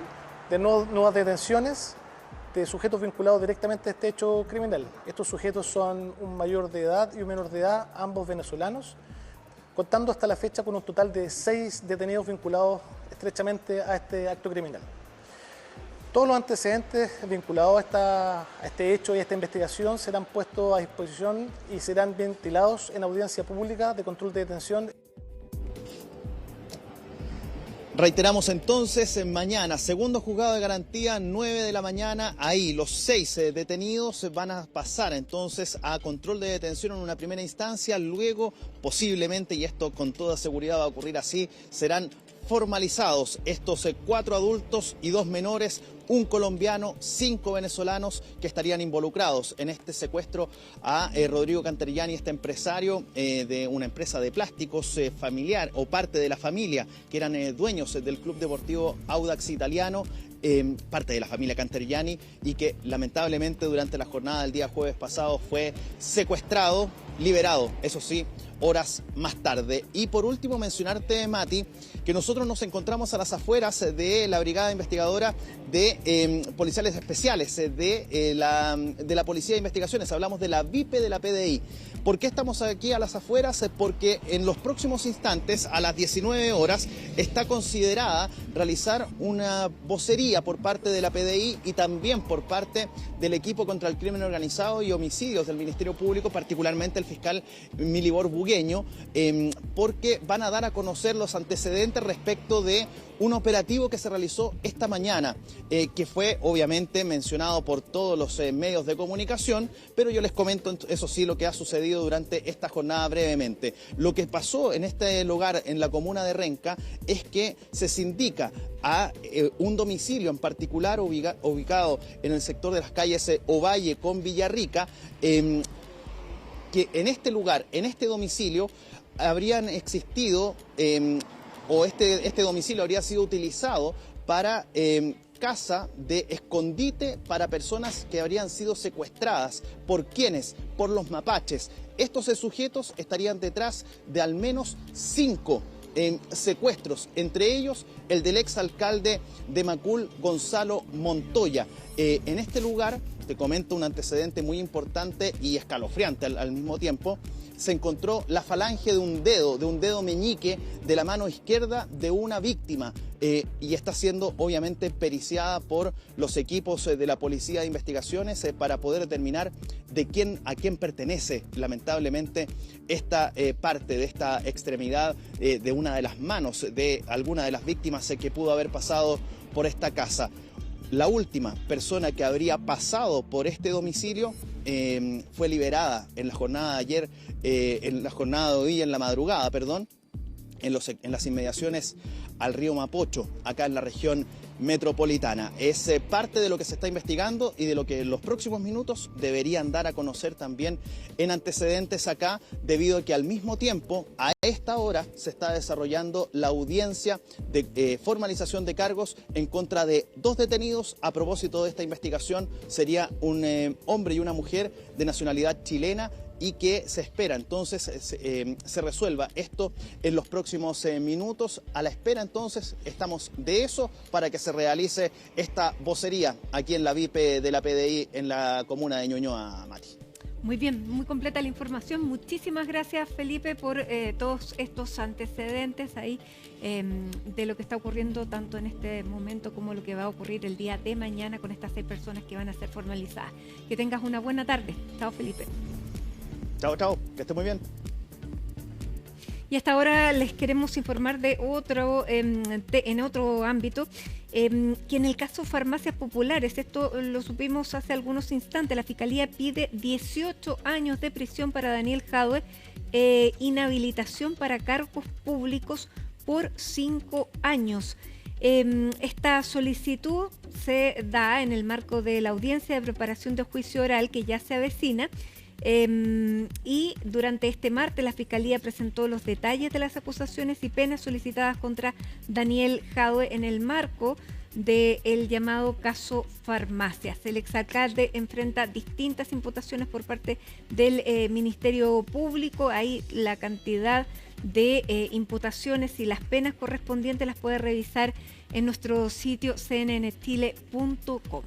U: de nuevas detenciones de sujetos vinculados directamente a este hecho criminal. Estos sujetos son un mayor de edad y un menor de edad, ambos venezolanos, contando hasta la fecha con un total de 6 detenidos vinculados estrechamente a este acto criminal. Todos los antecedentes vinculados a este hecho y a esta investigación serán puestos a disposición y serán ventilados en audiencia pública de control de detención.
S: Reiteramos entonces, mañana, segundo juzgado de garantía, 9 de la mañana, ahí los 6 detenidos van a pasar entonces a control de detención en una primera instancia, luego posiblemente, y esto con toda seguridad va a ocurrir así, serán formalizados estos 4 adultos y 2 menores, un colombiano, 5 venezolanos que estarían involucrados en este secuestro a Rodrigo Cantarillani, este empresario de una empresa de plásticos familiar o parte de la familia, que eran dueños del Club Deportivo Audax Italiano, parte de la familia Cantarillani, y que lamentablemente durante la jornada del día jueves pasado fue secuestrado, liberado, eso sí, horas más tarde. Y por último mencionarte, Mati, que nosotros nos encontramos a las afueras de la brigada investigadora de de policiales especiales de la Policía de Investigaciones. Hablamos de la VIP de la PDI. ¿Por qué estamos aquí a las afueras? Porque en los próximos instantes, a las 19 horas, está considerada realizar una vocería por parte de la PDI y también por parte del equipo contra el crimen organizado y homicidios del Ministerio Público, particularmente el fiscal Milibor Bugueño, porque van a dar a conocer los antecedentes respecto de un operativo que se realizó esta mañana, que fue obviamente mencionado por todos los medios de comunicación, pero yo les comento, eso sí, lo que ha sucedido durante esta jornada brevemente. Lo que pasó en este lugar, en la comuna de Renca, es que se sindica a un domicilio en particular ubicado en el sector de las calles Ovalle con Villarrica, que en este lugar, en este domicilio, habrían existido, o este domicilio habría sido utilizado para casa de escondite para personas que habrían sido secuestradas. ¿Por quiénes? Por los mapaches. Estos sujetos estarían detrás de al menos 5 secuestros, entre ellos el del exalcalde de Macul, Gonzalo Montoya. En este lugar, te comento un antecedente muy importante y escalofriante al mismo tiempo, se encontró la falange de un dedo meñique de la mano izquierda de una víctima, y está siendo obviamente periciada por los equipos de la Policía de Investigaciones para poder determinar a quién pertenece lamentablemente esta parte de esta extremidad de una de las manos de alguna de las víctimas que pudo haber pasado por esta casa. La última persona que habría pasado por este domicilio fue liberada en la jornada de ayer, en la jornada de hoy, en la madrugada, perdón, en las inmediaciones al río Mapocho, acá en la región metropolitana. Es parte de lo que se está investigando y de lo que en los próximos minutos deberían dar a conocer también en antecedentes acá, debido a que al mismo tiempo, a esta hora, se está desarrollando la audiencia de formalización de cargos en contra de 2 detenidos. A propósito de esta investigación, sería un hombre y una mujer de nacionalidad chilena, y que se espera entonces se resuelva esto en los próximos minutos. A la espera entonces estamos de eso para que se realice esta vocería aquí en la VIP de la PDI en la comuna de Ñuñoa, Mati.
A: Muy bien, muy completa la información. Muchísimas gracias, Felipe, por todos estos antecedentes ahí de lo que está ocurriendo tanto en este momento como lo que va a ocurrir el día de mañana con estas 6 personas que van a ser formalizadas. Que tengas una buena tarde. Chao, Felipe.
S: Chao, chao, que esté muy bien.
A: Y hasta ahora les queremos informar de otro, en otro ámbito, que en el caso Farmacias Populares, esto lo supimos hace algunos instantes, la Fiscalía pide 18 años de prisión para Daniel Jadwe, inhabilitación para cargos públicos por 5 años. Esta solicitud se da en el marco de la audiencia de preparación de juicio oral que ya se avecina. Y durante este martes la Fiscalía presentó los detalles de las acusaciones y penas solicitadas contra Daniel Jadwe en el marco del llamado caso Farmacias. El exalcalde enfrenta distintas imputaciones por parte del Ministerio Público. Ahí la cantidad de imputaciones y las penas correspondientes las puede revisar en nuestro sitio cnnchile.com.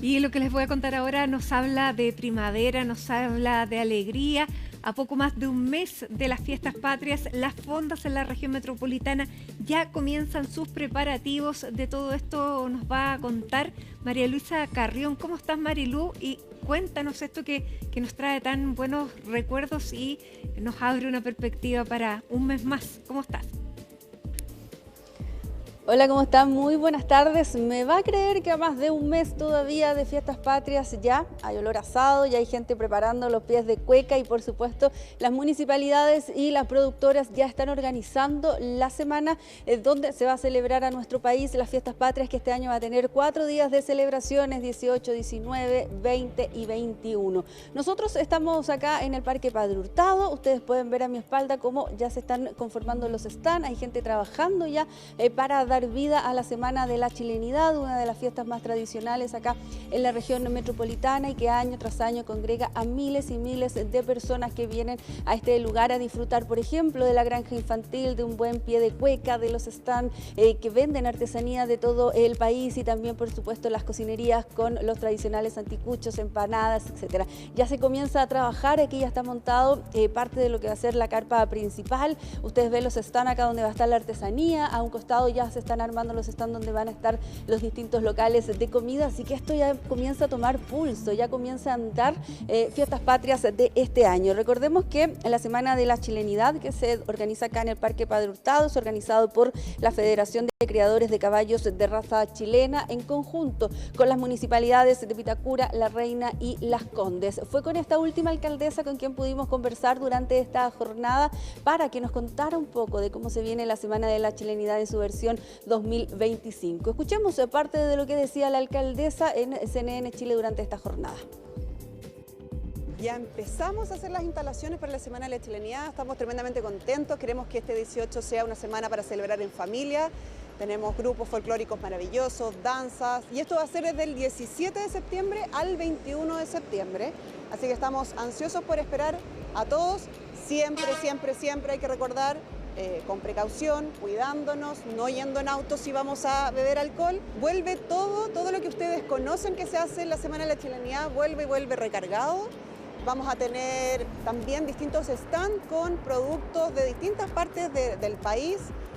A: Y lo que les voy a contar ahora nos habla de primavera, nos habla de alegría. A poco más de un mes de las fiestas patrias, las fondas en la región metropolitana ya comienzan sus preparativos. De todo esto nos va a contar María Luisa Carrión. ¿Cómo estás, Marilu? Y cuéntanos esto que nos trae tan buenos recuerdos y nos abre una perspectiva para un mes más. ¿Cómo estás?
D: Hola, ¿cómo están? Muy buenas tardes. Me va a creer que a más de un mes todavía de fiestas patrias ya hay olor a asado, ya hay gente preparando los pies de cueca y por supuesto las municipalidades y las productoras ya están organizando la semana donde se va a celebrar a nuestro país las fiestas patrias, que este año va a tener 4 días de celebraciones, 18, 19, 20 y 21. Nosotros estamos acá en el Parque Padre Hurtado. Ustedes pueden ver a mi espalda cómo ya se están conformando los stands, hay gente trabajando ya para dar dar vida a la Semana de la Chilenidad, una de las fiestas más tradicionales acá en la región metropolitana y que año tras año congrega a miles y miles de personas que vienen a este lugar a disfrutar, por ejemplo, de la granja infantil, de un buen pie de cueca, de los stands que venden artesanía de todo el país y también, por supuesto, las cocinerías con los tradicionales anticuchos, empanadas, etcétera. Ya se comienza a trabajar, aquí ya está montado parte de lo que va a ser la carpa principal. Ustedes ven los stands acá donde va a estar la artesanía, a un costado ya se están armando los stands donde van a estar los distintos locales de comida, así que esto ya comienza a tomar pulso, ya comienza a andar Fiestas Patrias de este año. Recordemos que en la Semana de la Chilenidad, que se organiza acá en el Parque Padre Hurtado, es organizado por la Federación de Criadores de Caballos de Raza Chilena en conjunto con las municipalidades de Vitacura, La Reina y Las Condes. Fue con esta última alcaldesa con quien pudimos conversar durante esta jornada para que nos contara un poco de cómo se viene la Semana de la Chilenidad en su versión 2025. Escuchemos parte de lo que decía la alcaldesa en CNN Chile durante esta jornada.
E: Ya empezamos a hacer las instalaciones para la Semana de la Chilenidad, estamos tremendamente contentos, queremos que este 18 sea una semana para celebrar en familia, tenemos grupos folclóricos maravillosos, danzas, y esto va a ser desde el 17 de septiembre al 21 de septiembre, así que estamos ansiosos por esperar a todos, siempre hay que recordar, con precaución, cuidándonos, no yendo en auto si vamos a beber alcohol. Vuelve todo lo que ustedes conocen que se hace en la Semana de la Chilenidad, vuelve recargado. Vamos a tener también distintos stands con productos de distintas partes del país.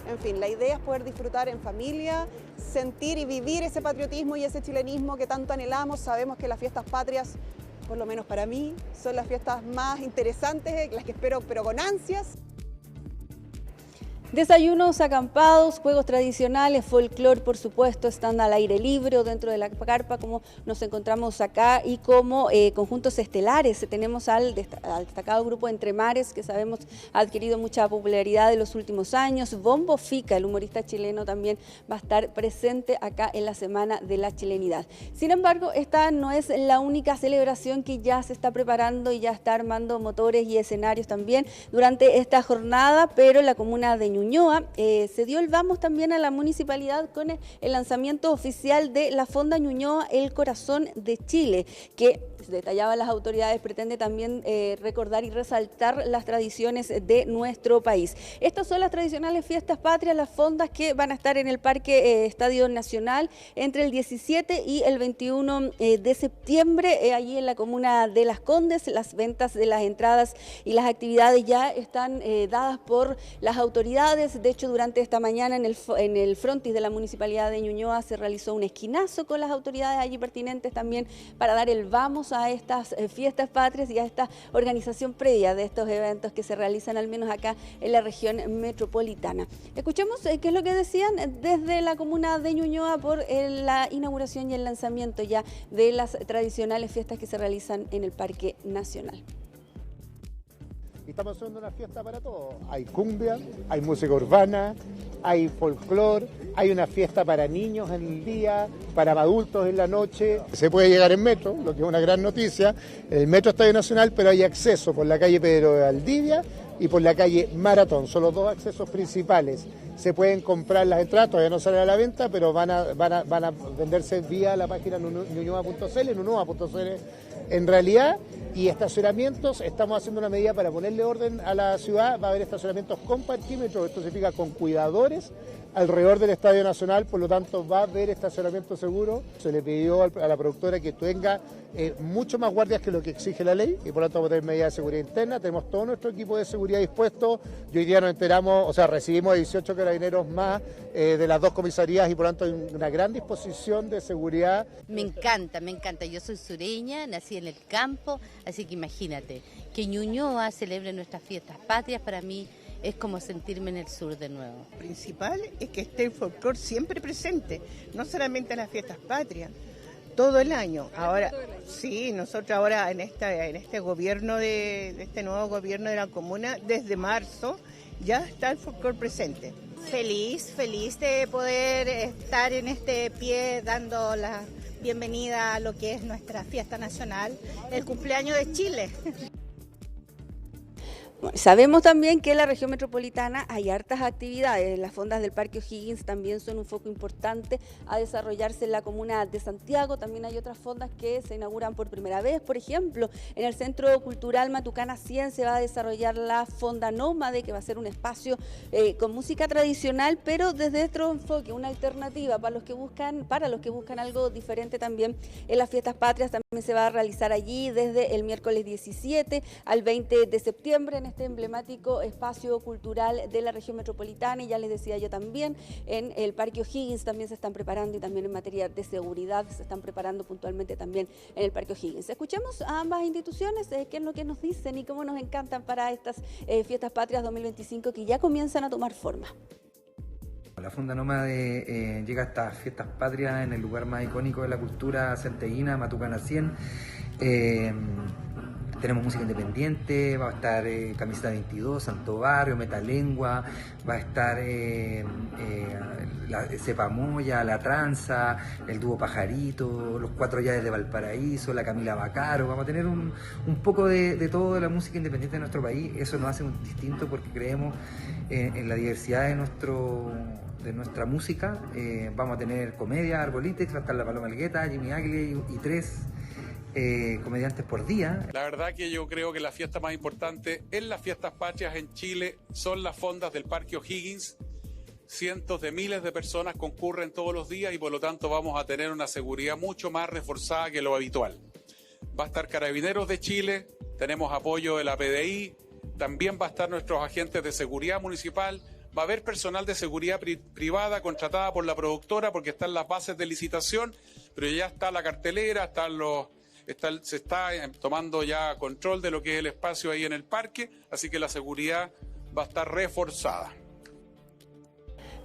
E: En fin, la idea es poder disfrutar en familia, sentir y vivir ese patriotismo y ese chilenismo que tanto anhelamos. Sabemos que las fiestas patrias, por lo menos para mí, son las fiestas más interesantes, las que espero, pero con ansias.
D: Desayunos acampados, juegos tradicionales, folclor, por supuesto, están al aire libre o dentro de la carpa como nos encontramos acá y como conjuntos estelares. Tenemos al destacado grupo Entre Mares, que sabemos ha adquirido mucha popularidad en los últimos años. Bombo Fica, el humorista chileno, también va a estar presente acá en la Semana de la Chilenidad. Sin embargo, esta no es la única celebración que ya se está preparando y ya está armando motores y escenarios también durante esta jornada, pero la comuna de Ñuñoa se dio el vamos también a la municipalidad con el lanzamiento oficial de la Fonda Ñuñoa El Corazón de Chile, que detallaban las autoridades, pretende también recordar y resaltar las tradiciones de nuestro país. Estas son las tradicionales fiestas patrias, las fondas que van a estar en el Parque Estadio Nacional entre el 17 y el 21 de septiembre, allí en la comuna de Las Condes. Las ventas de las entradas y las actividades ya están dadas por las autoridades. De hecho, durante esta mañana en el frontis de la Municipalidad de Ñuñoa se realizó un esquinazo con las autoridades allí pertinentes también para dar el vamos a estas fiestas patrias y a esta organización previa de estos eventos que se realizan al menos acá en la región metropolitana. Escuchemos qué es lo que decían desde la comuna de Ñuñoa por la inauguración y el lanzamiento ya de las tradicionales fiestas que se realizan en el Parque Nacional.
J: Estamos haciendo una fiesta para todos. Hay cumbia, hay música urbana, hay folclore, hay una fiesta para niños en el día, para adultos en la noche. Se puede llegar en metro, lo que es una gran noticia. El metro Estadio Nacional, pero hay acceso por la calle Pedro de Valdivia y por la calle Maratón. Son los dos accesos principales. Se pueden comprar las entradas, todavía no salen a la venta, pero van a venderse vía la página nuñoa.cl, en realidad. Y estacionamientos, estamos haciendo una medida para ponerle orden a la ciudad. Va a haber estacionamientos con parquímetros, esto significa con cuidadores alrededor del Estadio Nacional, por lo tanto va a haber estacionamiento seguro. Se le pidió a la productora que tenga mucho más guardias que lo que exige la ley y por lo tanto vamos a tener medidas de seguridad interna. Tenemos todo nuestro equipo de seguridad dispuesto y hoy día nos enteramos, recibimos 18 carabineros más de las dos comisarías y por lo tanto hay una gran disposición de seguridad.
V: Me encanta, yo soy sureña, nací en el campo, así que imagínate, que Ñuñoa celebre nuestras fiestas patrias para mí es como sentirme en el sur de nuevo.
W: Lo principal es que esté el folclore siempre presente, no solamente en las fiestas patrias, todo el año. Ahora, sí, nosotros ahora en este gobierno de este nuevo gobierno de la comuna, desde marzo ya está el folclore presente.
X: Feliz de poder estar en este pie dando la bienvenida a lo que es nuestra fiesta nacional, el cumpleaños de Chile.
D: Bueno, sabemos también que en la región metropolitana hay hartas actividades. Las fondas del Parque O'Higgins también son un foco importante a desarrollarse en la comuna de Santiago. También hay otras fondas que se inauguran por primera vez. Por ejemplo, en el Centro Cultural Matucana 100 se va a desarrollar la Fonda Nómade, que va a ser un espacio con música tradicional, pero desde otro enfoque, una alternativa para los que buscan algo diferente también en las fiestas patrias. También se va a realizar allí desde el miércoles 17 al 20 de septiembre en este emblemático espacio cultural de la región metropolitana. Y ya les decía yo también, en el Parque O'Higgins también se están preparando, y también en materia de seguridad se están preparando puntualmente también en el Parque O'Higgins. Escuchemos a ambas instituciones qué es lo que nos dicen y cómo nos encantan para estas fiestas patrias 2025 que ya comienzan a tomar forma.
B: La Fonda Nómade llega a estas fiestas patrias en el lugar más icónico de la cultura santiaguina, Matucana 100. Tenemos música independiente, va a estar Camiseta 22, Santo Barrio, Metalengua, va a estar Cepa Moya, La Tranza, el dúo Pajarito, los Cuatro Llaves de Valparaíso, la Camila Bacaro. Vamos a tener un poco de toda la música independiente de nuestro país. Eso nos hace un distinto porque creemos en la diversidad de nuestra música. Vamos a tener comedia, Arbolitex, va a estar la Paloma Algueta, Jimmy Agle y 3 comediantes por día.
R: La verdad que yo creo que la fiesta más importante en las fiestas patrias en Chile son las fondas del Parque O'Higgins. Cientos de miles de personas concurren todos los días y por lo tanto vamos a tener una seguridad mucho más reforzada que lo habitual. Va a estar Carabineros de Chile, tenemos apoyo de la PDI, también va a estar nuestros agentes de seguridad municipal, va a haber personal de seguridad privada contratada por la productora porque están las bases de licitación, pero ya está la cartelera, se está tomando ya control de lo que es el espacio ahí en el parque, así que la seguridad va a estar reforzada.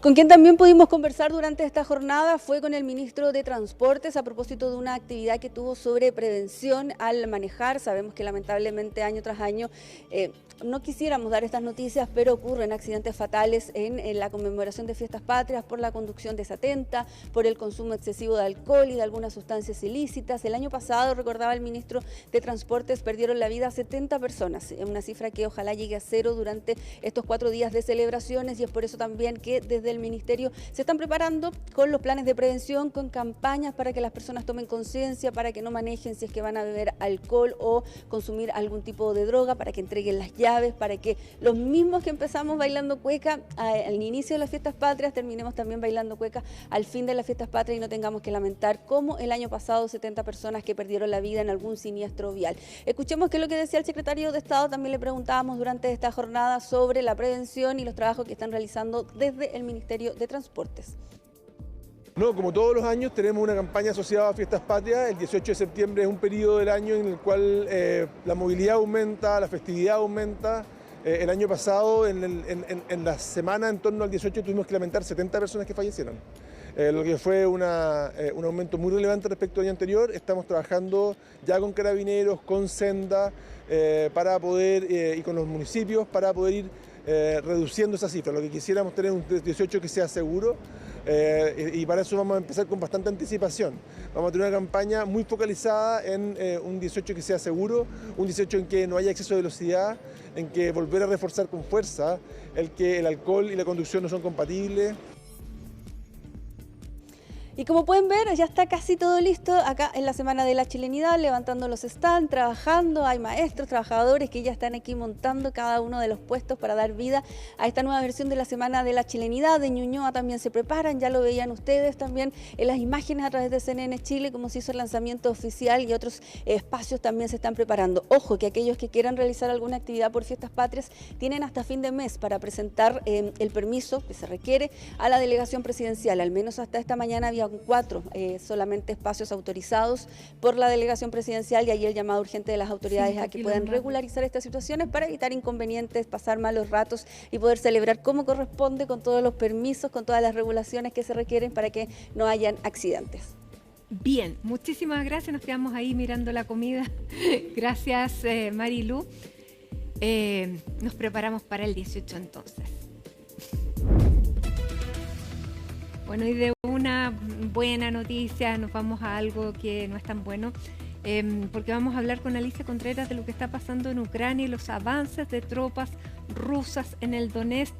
D: Con quien también pudimos conversar durante esta jornada fue con el ministro de Transportes a propósito de una actividad que tuvo sobre prevención al manejar. Sabemos que lamentablemente año tras año no quisiéramos dar estas noticias, pero ocurren accidentes fatales en la conmemoración de fiestas patrias por la conducción desatenta, por el consumo excesivo de alcohol y de algunas sustancias ilícitas. El año pasado, recordaba el ministro de Transportes, perdieron la vida 70 personas, una cifra que ojalá llegue a cero durante estos 4 días de celebraciones, y es por eso también que desde el ministerio se están preparando con los planes de prevención, con campañas para que las personas tomen conciencia, para que no manejen si es que van a beber alcohol o consumir algún tipo de droga, para que entreguen las llaves, para que los mismos que empezamos bailando cueca al inicio de las fiestas patrias terminemos también bailando cueca al fin de las fiestas patrias y no tengamos que lamentar como el año pasado 70 personas que perdieron la vida en algún siniestro vial. Escuchemos qué es lo que decía el secretario de Estado. También le preguntábamos durante esta jornada sobre la prevención y los trabajos que están realizando desde el Ministerio de Transportes.
K: No, como todos los años tenemos una campaña asociada a Fiestas Patrias. El 18 de septiembre es un periodo del año en el cual la movilidad aumenta, la festividad aumenta. El año pasado, en la semana en torno al 18, tuvimos que lamentar 70 personas que fallecieron. Lo que fue un aumento muy relevante respecto al año anterior. Estamos trabajando ya con Carabineros, con Senda, para poder, y con los municipios, para poder ir reduciendo esa cifra. Lo que quisiéramos tener un 18 que sea seguro, y para eso vamos a empezar con bastante anticipación. Vamos a tener una campaña muy focalizada en un 18 que sea seguro, un 18 en que no haya exceso de velocidad, en que volver a reforzar con fuerza el que el alcohol y la conducción no son compatibles.
D: Y como pueden ver, ya está casi todo listo acá en la Semana de la Chilenidad, levantando los stands, trabajando. Hay maestros, trabajadores que ya están aquí montando cada uno de los puestos para dar vida a esta nueva versión de la Semana de la Chilenidad. De Ñuñoa también se preparan, ya lo veían ustedes también en las imágenes a través de CNN Chile, como se hizo el lanzamiento oficial, y otros espacios también se están preparando. Ojo, que aquellos que quieran realizar alguna actividad por fiestas patrias tienen hasta fin de mes para presentar el permiso que se requiere a la delegación presidencial. Al menos hasta esta mañana había 4 solamente espacios autorizados por la delegación presidencial, y ahí el llamado urgente de las autoridades a que puedan regularizar estas situaciones para evitar inconvenientes, pasar malos ratos y poder celebrar como corresponde, con todos los permisos, con todas las regulaciones que se requieren para que no hayan accidentes.
A: Bien, muchísimas gracias, nos quedamos ahí mirando la comida. Gracias, Marilu. Nos preparamos para el 18 entonces. Bueno, y de una buena noticia nos vamos a algo que no es tan bueno. porque vamos a hablar con Alicia Contreras de lo que está pasando en Ucrania y los avances de tropas rusas en el Donetsk.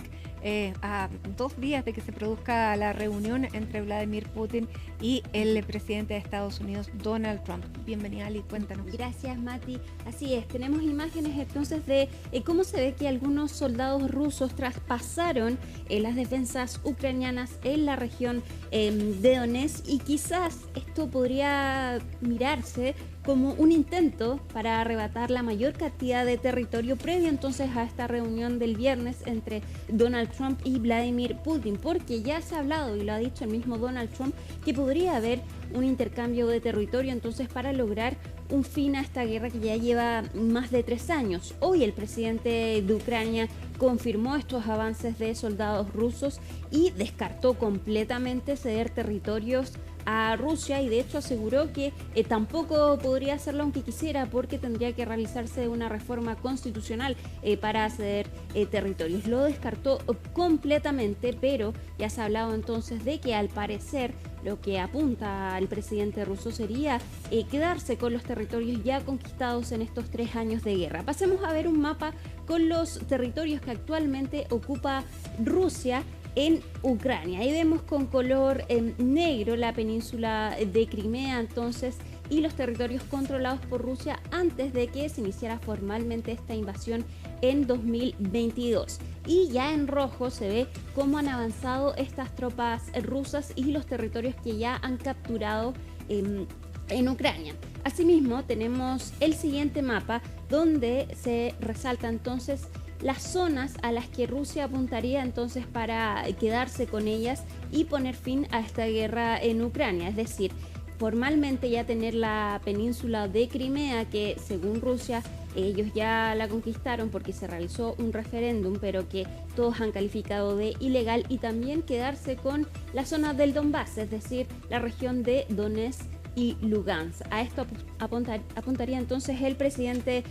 A: A 2 días de que se produzca la reunión entre Vladimir Putin y el presidente de Estados Unidos, Donald Trump. Bienvenida, Ali, cuéntanos.
C: Gracias, Mati. Así es, tenemos imágenes entonces de cómo se ve que algunos soldados rusos traspasaron las defensas ucranianas en la región de Donetsk, y quizás esto podría mirarse como un intento para arrebatar la mayor cantidad de territorio previo entonces a esta reunión del viernes entre Donald Trump y Vladimir Putin, porque ya se ha hablado, y lo ha dicho el mismo Donald Trump, que podría haber un intercambio de territorio entonces para lograr un fin a esta guerra que ya lleva más de 3 años. Hoy el presidente de Ucrania confirmó estos avances de soldados rusos y descartó completamente ceder territorios a Rusia, y de hecho aseguró que tampoco podría hacerlo aunque quisiera, porque tendría que realizarse una reforma constitucional para ceder territorios. Lo descartó completamente, pero ya se ha hablado entonces de que al parecer lo que apunta al presidente ruso sería quedarse con los territorios ya conquistados en estos 3 años de guerra. Pasemos a ver un mapa con los territorios que actualmente ocupa Rusia en Ucrania. Ahí vemos con color negro la península de Crimea entonces, y los territorios controlados por Rusia antes de que se iniciara formalmente esta invasión en 2022. Y ya en rojo se ve cómo han avanzado estas tropas rusas y los territorios que ya han capturado en Ucrania. Asimismo, tenemos el siguiente mapa donde se resalta entonces las zonas a las que Rusia apuntaría entonces para quedarse con ellas y poner fin a esta guerra en Ucrania. Es decir, formalmente ya tener la península de Crimea, que según Rusia ellos ya la conquistaron porque se realizó un referéndum, pero que todos han calificado de ilegal, y también quedarse con la zona del Donbass, es decir, la región de Donetsk y Lugansk. A esto apuntaría entonces el presidente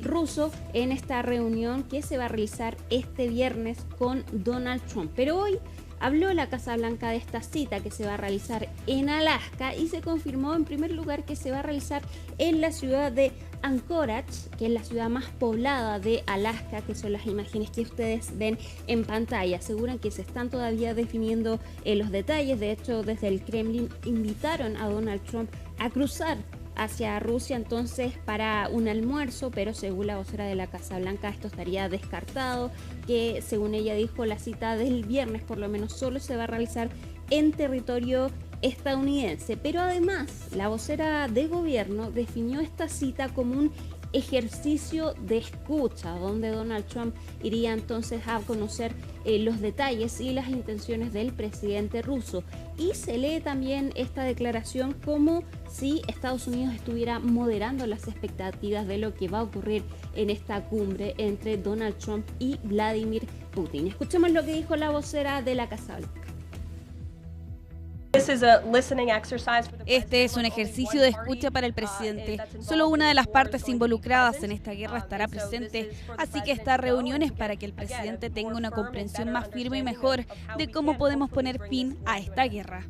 C: ruso en esta reunión que se va a realizar este viernes con Donald Trump. Pero hoy habló la Casa Blanca de esta cita que se va a realizar en Alaska, y se confirmó en primer lugar que se va a realizar en la ciudad de Anchorage, que es la ciudad más poblada de Alaska, que son las imágenes que ustedes ven en pantalla. Aseguran que se están todavía definiendo los detalles. De hecho, desde el Kremlin invitaron a Donald Trump a cruzar hacia Rusia entonces para un almuerzo, pero según la vocera de la Casa Blanca esto estaría descartado, que según ella dijo la cita del viernes por lo menos solo se va a realizar en territorio estadounidense. Pero además la vocera de gobierno definió esta cita como un ejercicio de escucha, donde Donald Trump iría entonces a conocer los detalles y las intenciones del presidente ruso. Y se lee también esta declaración como si Estados Unidos estuviera moderando las expectativas de lo que va a ocurrir en esta cumbre entre Donald Trump y Vladimir Putin. Escuchemos lo que dijo la vocera de la Casa Blanca.
F: Este es un ejercicio de escucha para el presidente. Solo una de las partes involucradas en esta guerra estará presente, así que esta reunión es para que el presidente tenga una comprensión más firme y mejor de cómo podemos poner fin a esta guerra.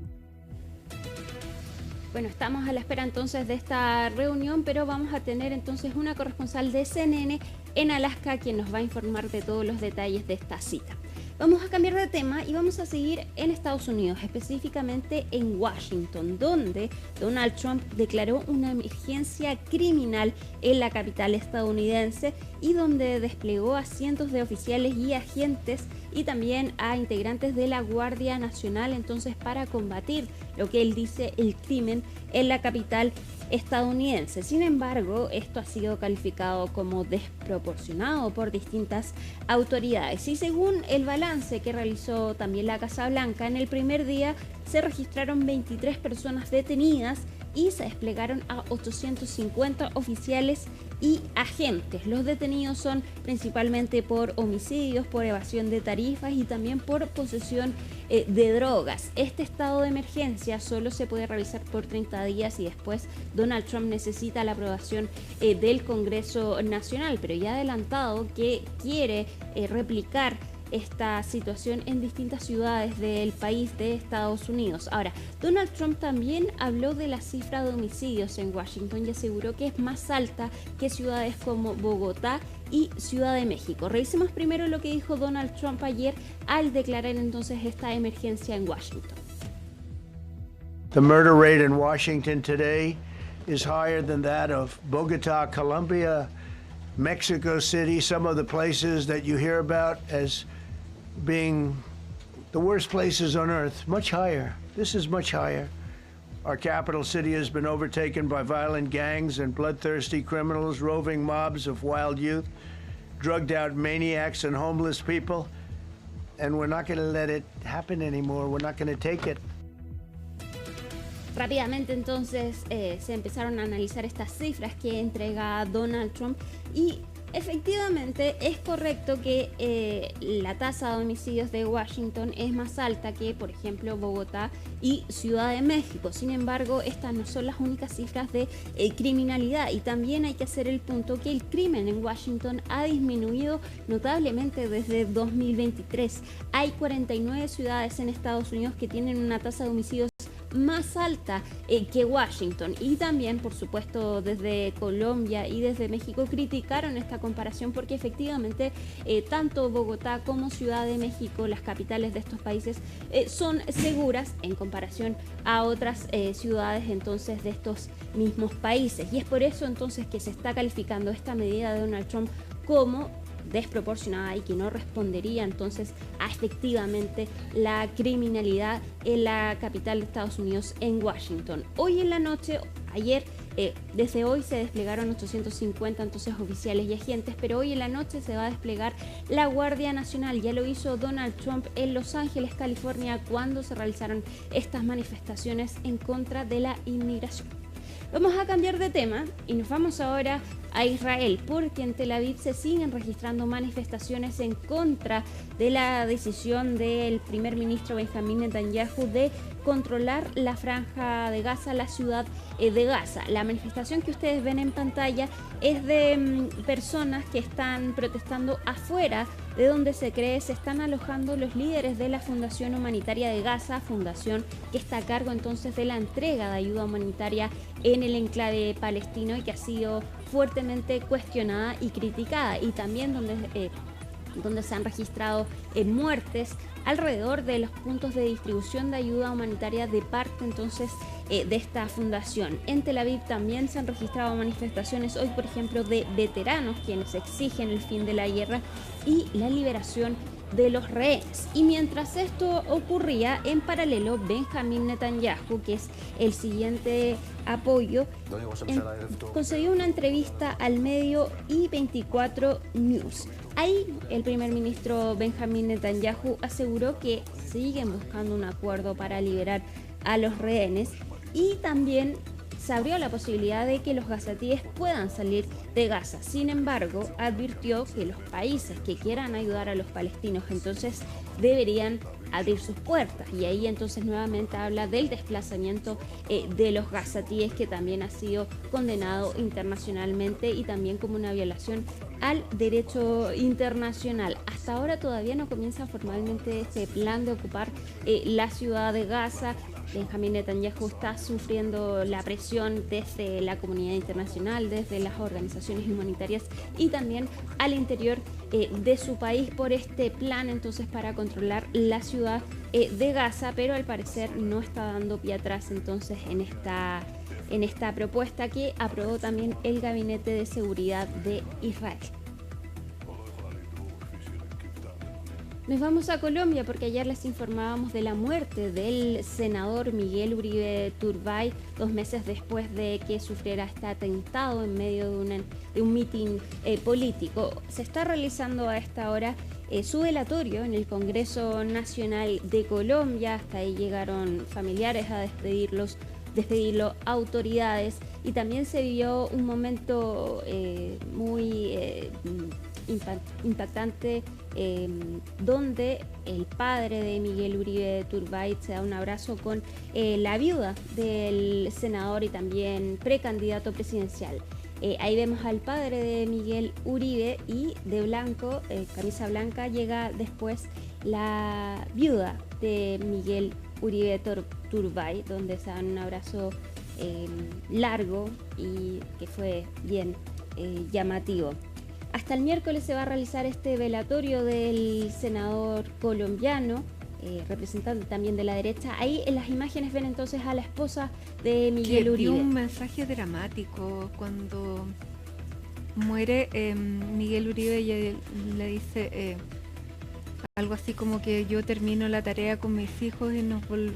C: Bueno, estamos a la espera entonces de esta reunión, pero vamos a tener entonces una corresponsal de CNN en Alaska quien nos va a informar de todos los detalles de esta cita. Vamos a cambiar de tema y vamos a seguir en Estados Unidos, específicamente en Washington, donde Donald Trump declaró una emergencia criminal en la capital estadounidense y donde desplegó a cientos de oficiales y agentes y también a integrantes de la Guardia Nacional entonces para combatir lo que él dice el crimen en la capital estadounidense. Sin embargo, esto ha sido calificado como desproporcionado por distintas autoridades y según el balance que realizó también la Casa Blanca, en el primer día se registraron 23 personas detenidas y se desplegaron a 850 oficiales y agentes. Los detenidos son principalmente por homicidios, por evasión de tarifas y también por posesión de drogas. Este estado de emergencia solo se puede realizar por 30 días y después Donald Trump necesita la aprobación del Congreso Nacional, pero ya ha adelantado que quiere replicar esta situación en distintas ciudades del país de Estados Unidos. Ahora, Donald Trump también habló de la cifra de homicidios en Washington y aseguró que es más alta que ciudades como Bogotá y Ciudad de México. Revisemos primero lo que dijo Donald Trump ayer al declarar entonces esta emergencia en Washington.
G: The murder rate in Washington today is higher than that of Bogotá, Colombia, Mexico City, some of the places that you hear about as being the worst places on earth, much higher. This is much higher. Our capital city has been overtaken by violent gangs and bloodthirsty criminals, roving mobs of wild youth, drugged out maniacs and homeless people, and we're not going to let it happen anymore. We're not going to take it.
C: Rápidamente entonces se empezaron a analizar estas cifras que entrega Donald Trump y efectivamente es correcto que la tasa de homicidios de Washington es más alta que, por ejemplo, Bogotá y Ciudad de México. Sin embargo, estas no son las únicas cifras de criminalidad y también hay que hacer el punto que el crimen en Washington ha disminuido notablemente desde 2023. Hay 49 ciudades en Estados Unidos que tienen una tasa de homicidios más alta que Washington, y también por supuesto desde Colombia y desde México criticaron esta comparación porque efectivamente tanto Bogotá como Ciudad de México, las capitales de estos países, son seguras en comparación a otras ciudades entonces de estos mismos países, y es por eso entonces que se está calificando esta medida de Donald Trump como desproporcionada y que no respondería entonces a efectivamente la criminalidad en la capital de Estados Unidos, en Washington. Hoy en la noche, ayer, desde hoy se desplegaron 850 entonces oficiales y agentes, pero hoy en la noche se va a desplegar la Guardia Nacional. Ya lo hizo Donald Trump en Los Ángeles, California, cuando se realizaron estas manifestaciones en contra de la inmigración. Vamos a cambiar de tema y nos vamos ahora a Israel, porque en Tel Aviv se siguen registrando manifestaciones en contra de la decisión del primer ministro Benjamín Netanyahu de controlar la franja de Gaza, la ciudad de Gaza. La manifestación que ustedes ven en pantalla es de personas que están protestando afuera de donde se cree se están alojando los líderes de la Fundación Humanitaria de Gaza, fundación que está a cargo entonces de la entrega de ayuda humanitaria en el enclave palestino y que ha sido fuertemente cuestionada y criticada, y también donde se han registrado muertes alrededor de los puntos de distribución de ayuda humanitaria de parte entonces de esta fundación. En Tel Aviv también se han registrado manifestaciones hoy, por ejemplo, de veteranos quienes exigen el fin de la guerra y la liberación de los rehenes. Y mientras esto ocurría, en paralelo, Benjamín Netanyahu, que es el siguiente apoyo, concedió una entrevista al medio I24 News. Ahí el primer ministro Benjamín Netanyahu aseguró que siguen buscando un acuerdo para liberar a los rehenes y también se abrió la posibilidad de que los gazatíes puedan salir de Gaza. Sin embargo, advirtió que los países que quieran ayudar a los palestinos entonces deberían abrir sus puertas, y ahí entonces nuevamente habla del desplazamiento de los gazatíes, que también ha sido condenado internacionalmente y también como una violación al derecho internacional. Hasta ahora todavía no comienza formalmente este plan de ocupar la ciudad de Gaza. Benjamín Netanyahu está sufriendo la presión desde la comunidad internacional, desde las organizaciones humanitarias y también al interior de su país por este plan entonces para controlar la ciudad de Gaza, pero al parecer no está dando pie atrás entonces en esta propuesta que aprobó también el Gabinete de Seguridad de Israel. Nos vamos a Colombia porque ayer les informábamos de la muerte del senador Miguel Uribe Turbay 2 meses después de que sufriera este atentado en medio de un mitin político. Se está realizando a esta hora su velatorio en el Congreso Nacional de Colombia. Hasta ahí llegaron familiares a despedirlo autoridades, y también se vio un momento muy impactante donde el padre de Miguel Uribe Turbay se da un abrazo con la viuda del senador y también precandidato presidencial. Ahí vemos al padre de Miguel Uribe y de blanco, camisa blanca, llega después la viuda de Miguel Uribe Turbay, donde se dan un abrazo largo y que fue bien llamativo. Hasta el miércoles se va a realizar este velatorio del senador colombiano, representante también de la derecha. Ahí en las imágenes ven entonces a la esposa de Miguel Uribe.
A: Un mensaje dramático cuando muere Miguel Uribe y le dice algo así como que yo termino la tarea con mis hijos y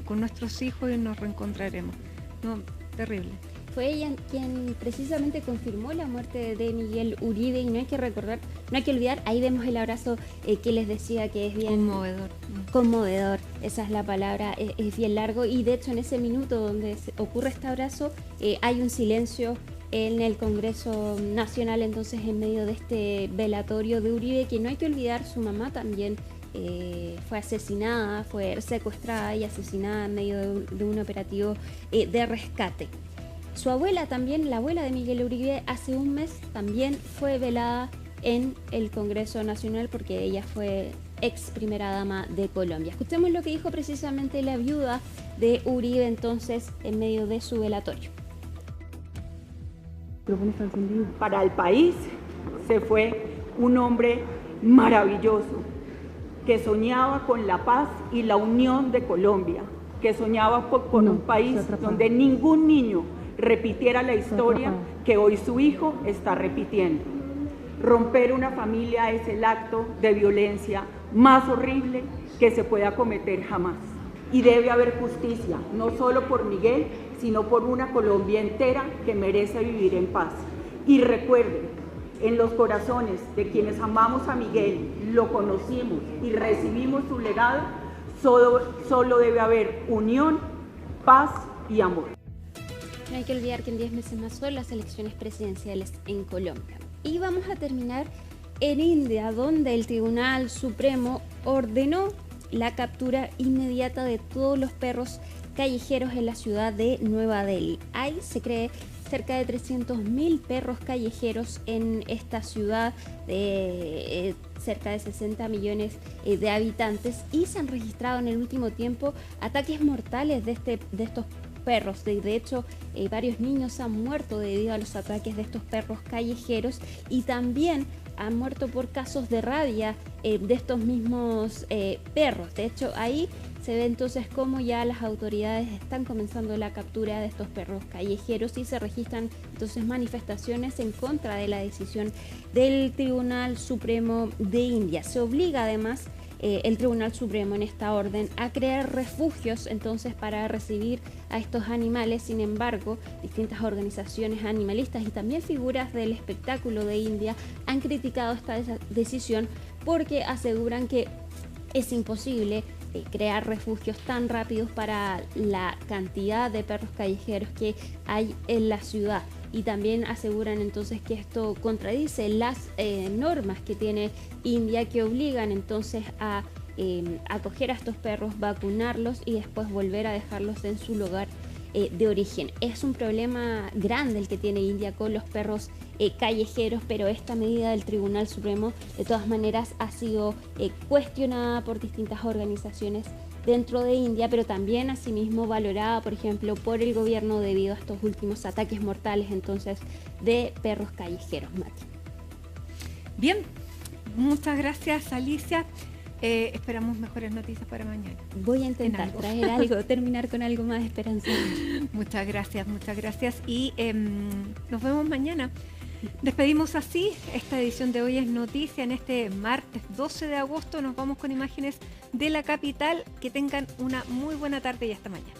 A: con nuestros hijos y nos reencontraremos. No, terrible.
C: Fue ella quien precisamente confirmó la muerte de Miguel Uribe y no hay que olvidar, ahí vemos el abrazo que les decía que es bien conmovedor, esa es la palabra, es bien largo y de hecho en ese minuto donde ocurre este abrazo hay un silencio en el Congreso Nacional, entonces en medio de este velatorio de Uribe, que no hay que olvidar, su mamá también fue asesinada, fue secuestrada y asesinada en medio de un operativo de rescate. Su abuela también, la abuela de Miguel Uribe, hace un mes también fue velada en el Congreso Nacional porque ella fue ex primera dama de Colombia. Escuchemos lo que dijo precisamente la viuda de Uribe entonces en medio de su velatorio.
H: Para el país se fue un hombre maravilloso que soñaba con la paz y la unión de Colombia, que soñaba con un país donde ningún niño repitiera la historia que hoy su hijo está repitiendo. Romper una familia es el acto de violencia más horrible que se pueda cometer jamás. Y debe haber justicia, no solo por Miguel, sino por una Colombia entera que merece vivir en paz. Y recuerden, en los corazones de quienes amamos a Miguel, lo conocimos y recibimos su legado, solo debe haber unión, paz y amor.
C: No hay que olvidar que en 10 meses más son las elecciones presidenciales en Colombia. Y vamos a terminar en India, donde el Tribunal Supremo ordenó la captura inmediata de todos los perros callejeros en la ciudad de Nueva Delhi. Ahí se cree cerca de 300.000 perros callejeros en esta ciudad de cerca de 60 millones de habitantes y se han registrado en el último tiempo ataques mortales de estos perros. De hecho, varios niños han muerto debido a los ataques de estos perros callejeros y también han muerto por casos de rabia de estos mismos perros. De hecho, ahí se ve entonces cómo ya las autoridades están comenzando la captura de estos perros callejeros y se registran entonces manifestaciones en contra de la decisión del Tribunal Supremo de India. Se obliga además el Tribunal Supremo en esta orden a crear refugios entonces para recibir a estos animales. Sin embargo, distintas organizaciones animalistas y también figuras del espectáculo de India han criticado esta decisión porque aseguran que es imposible crear refugios tan rápidos para la cantidad de perros callejeros que hay en la ciudad. Y también aseguran entonces que esto contradice las normas que tiene India, que obligan entonces a acoger a estos perros, vacunarlos y después volver a dejarlos en su lugar de origen. Es un problema grande el que tiene India con los perros callejeros, pero esta medida del Tribunal Supremo de todas maneras ha sido cuestionada por distintas organizaciones dentro de India, pero también asimismo valorada, por ejemplo, por el gobierno debido a estos últimos ataques mortales entonces de perros callejeros. Mati.
A: Bien, muchas gracias, Alicia. Esperamos mejores noticias para mañana.
C: Voy a intentar traer algo, terminar con algo más esperanzador.
A: Muchas gracias y nos vemos mañana. Despedimos así esta edición de Hoy es Noticia en este martes 12 de agosto. Nos vamos con imágenes de la capital. Que tengan una muy buena tarde y hasta mañana.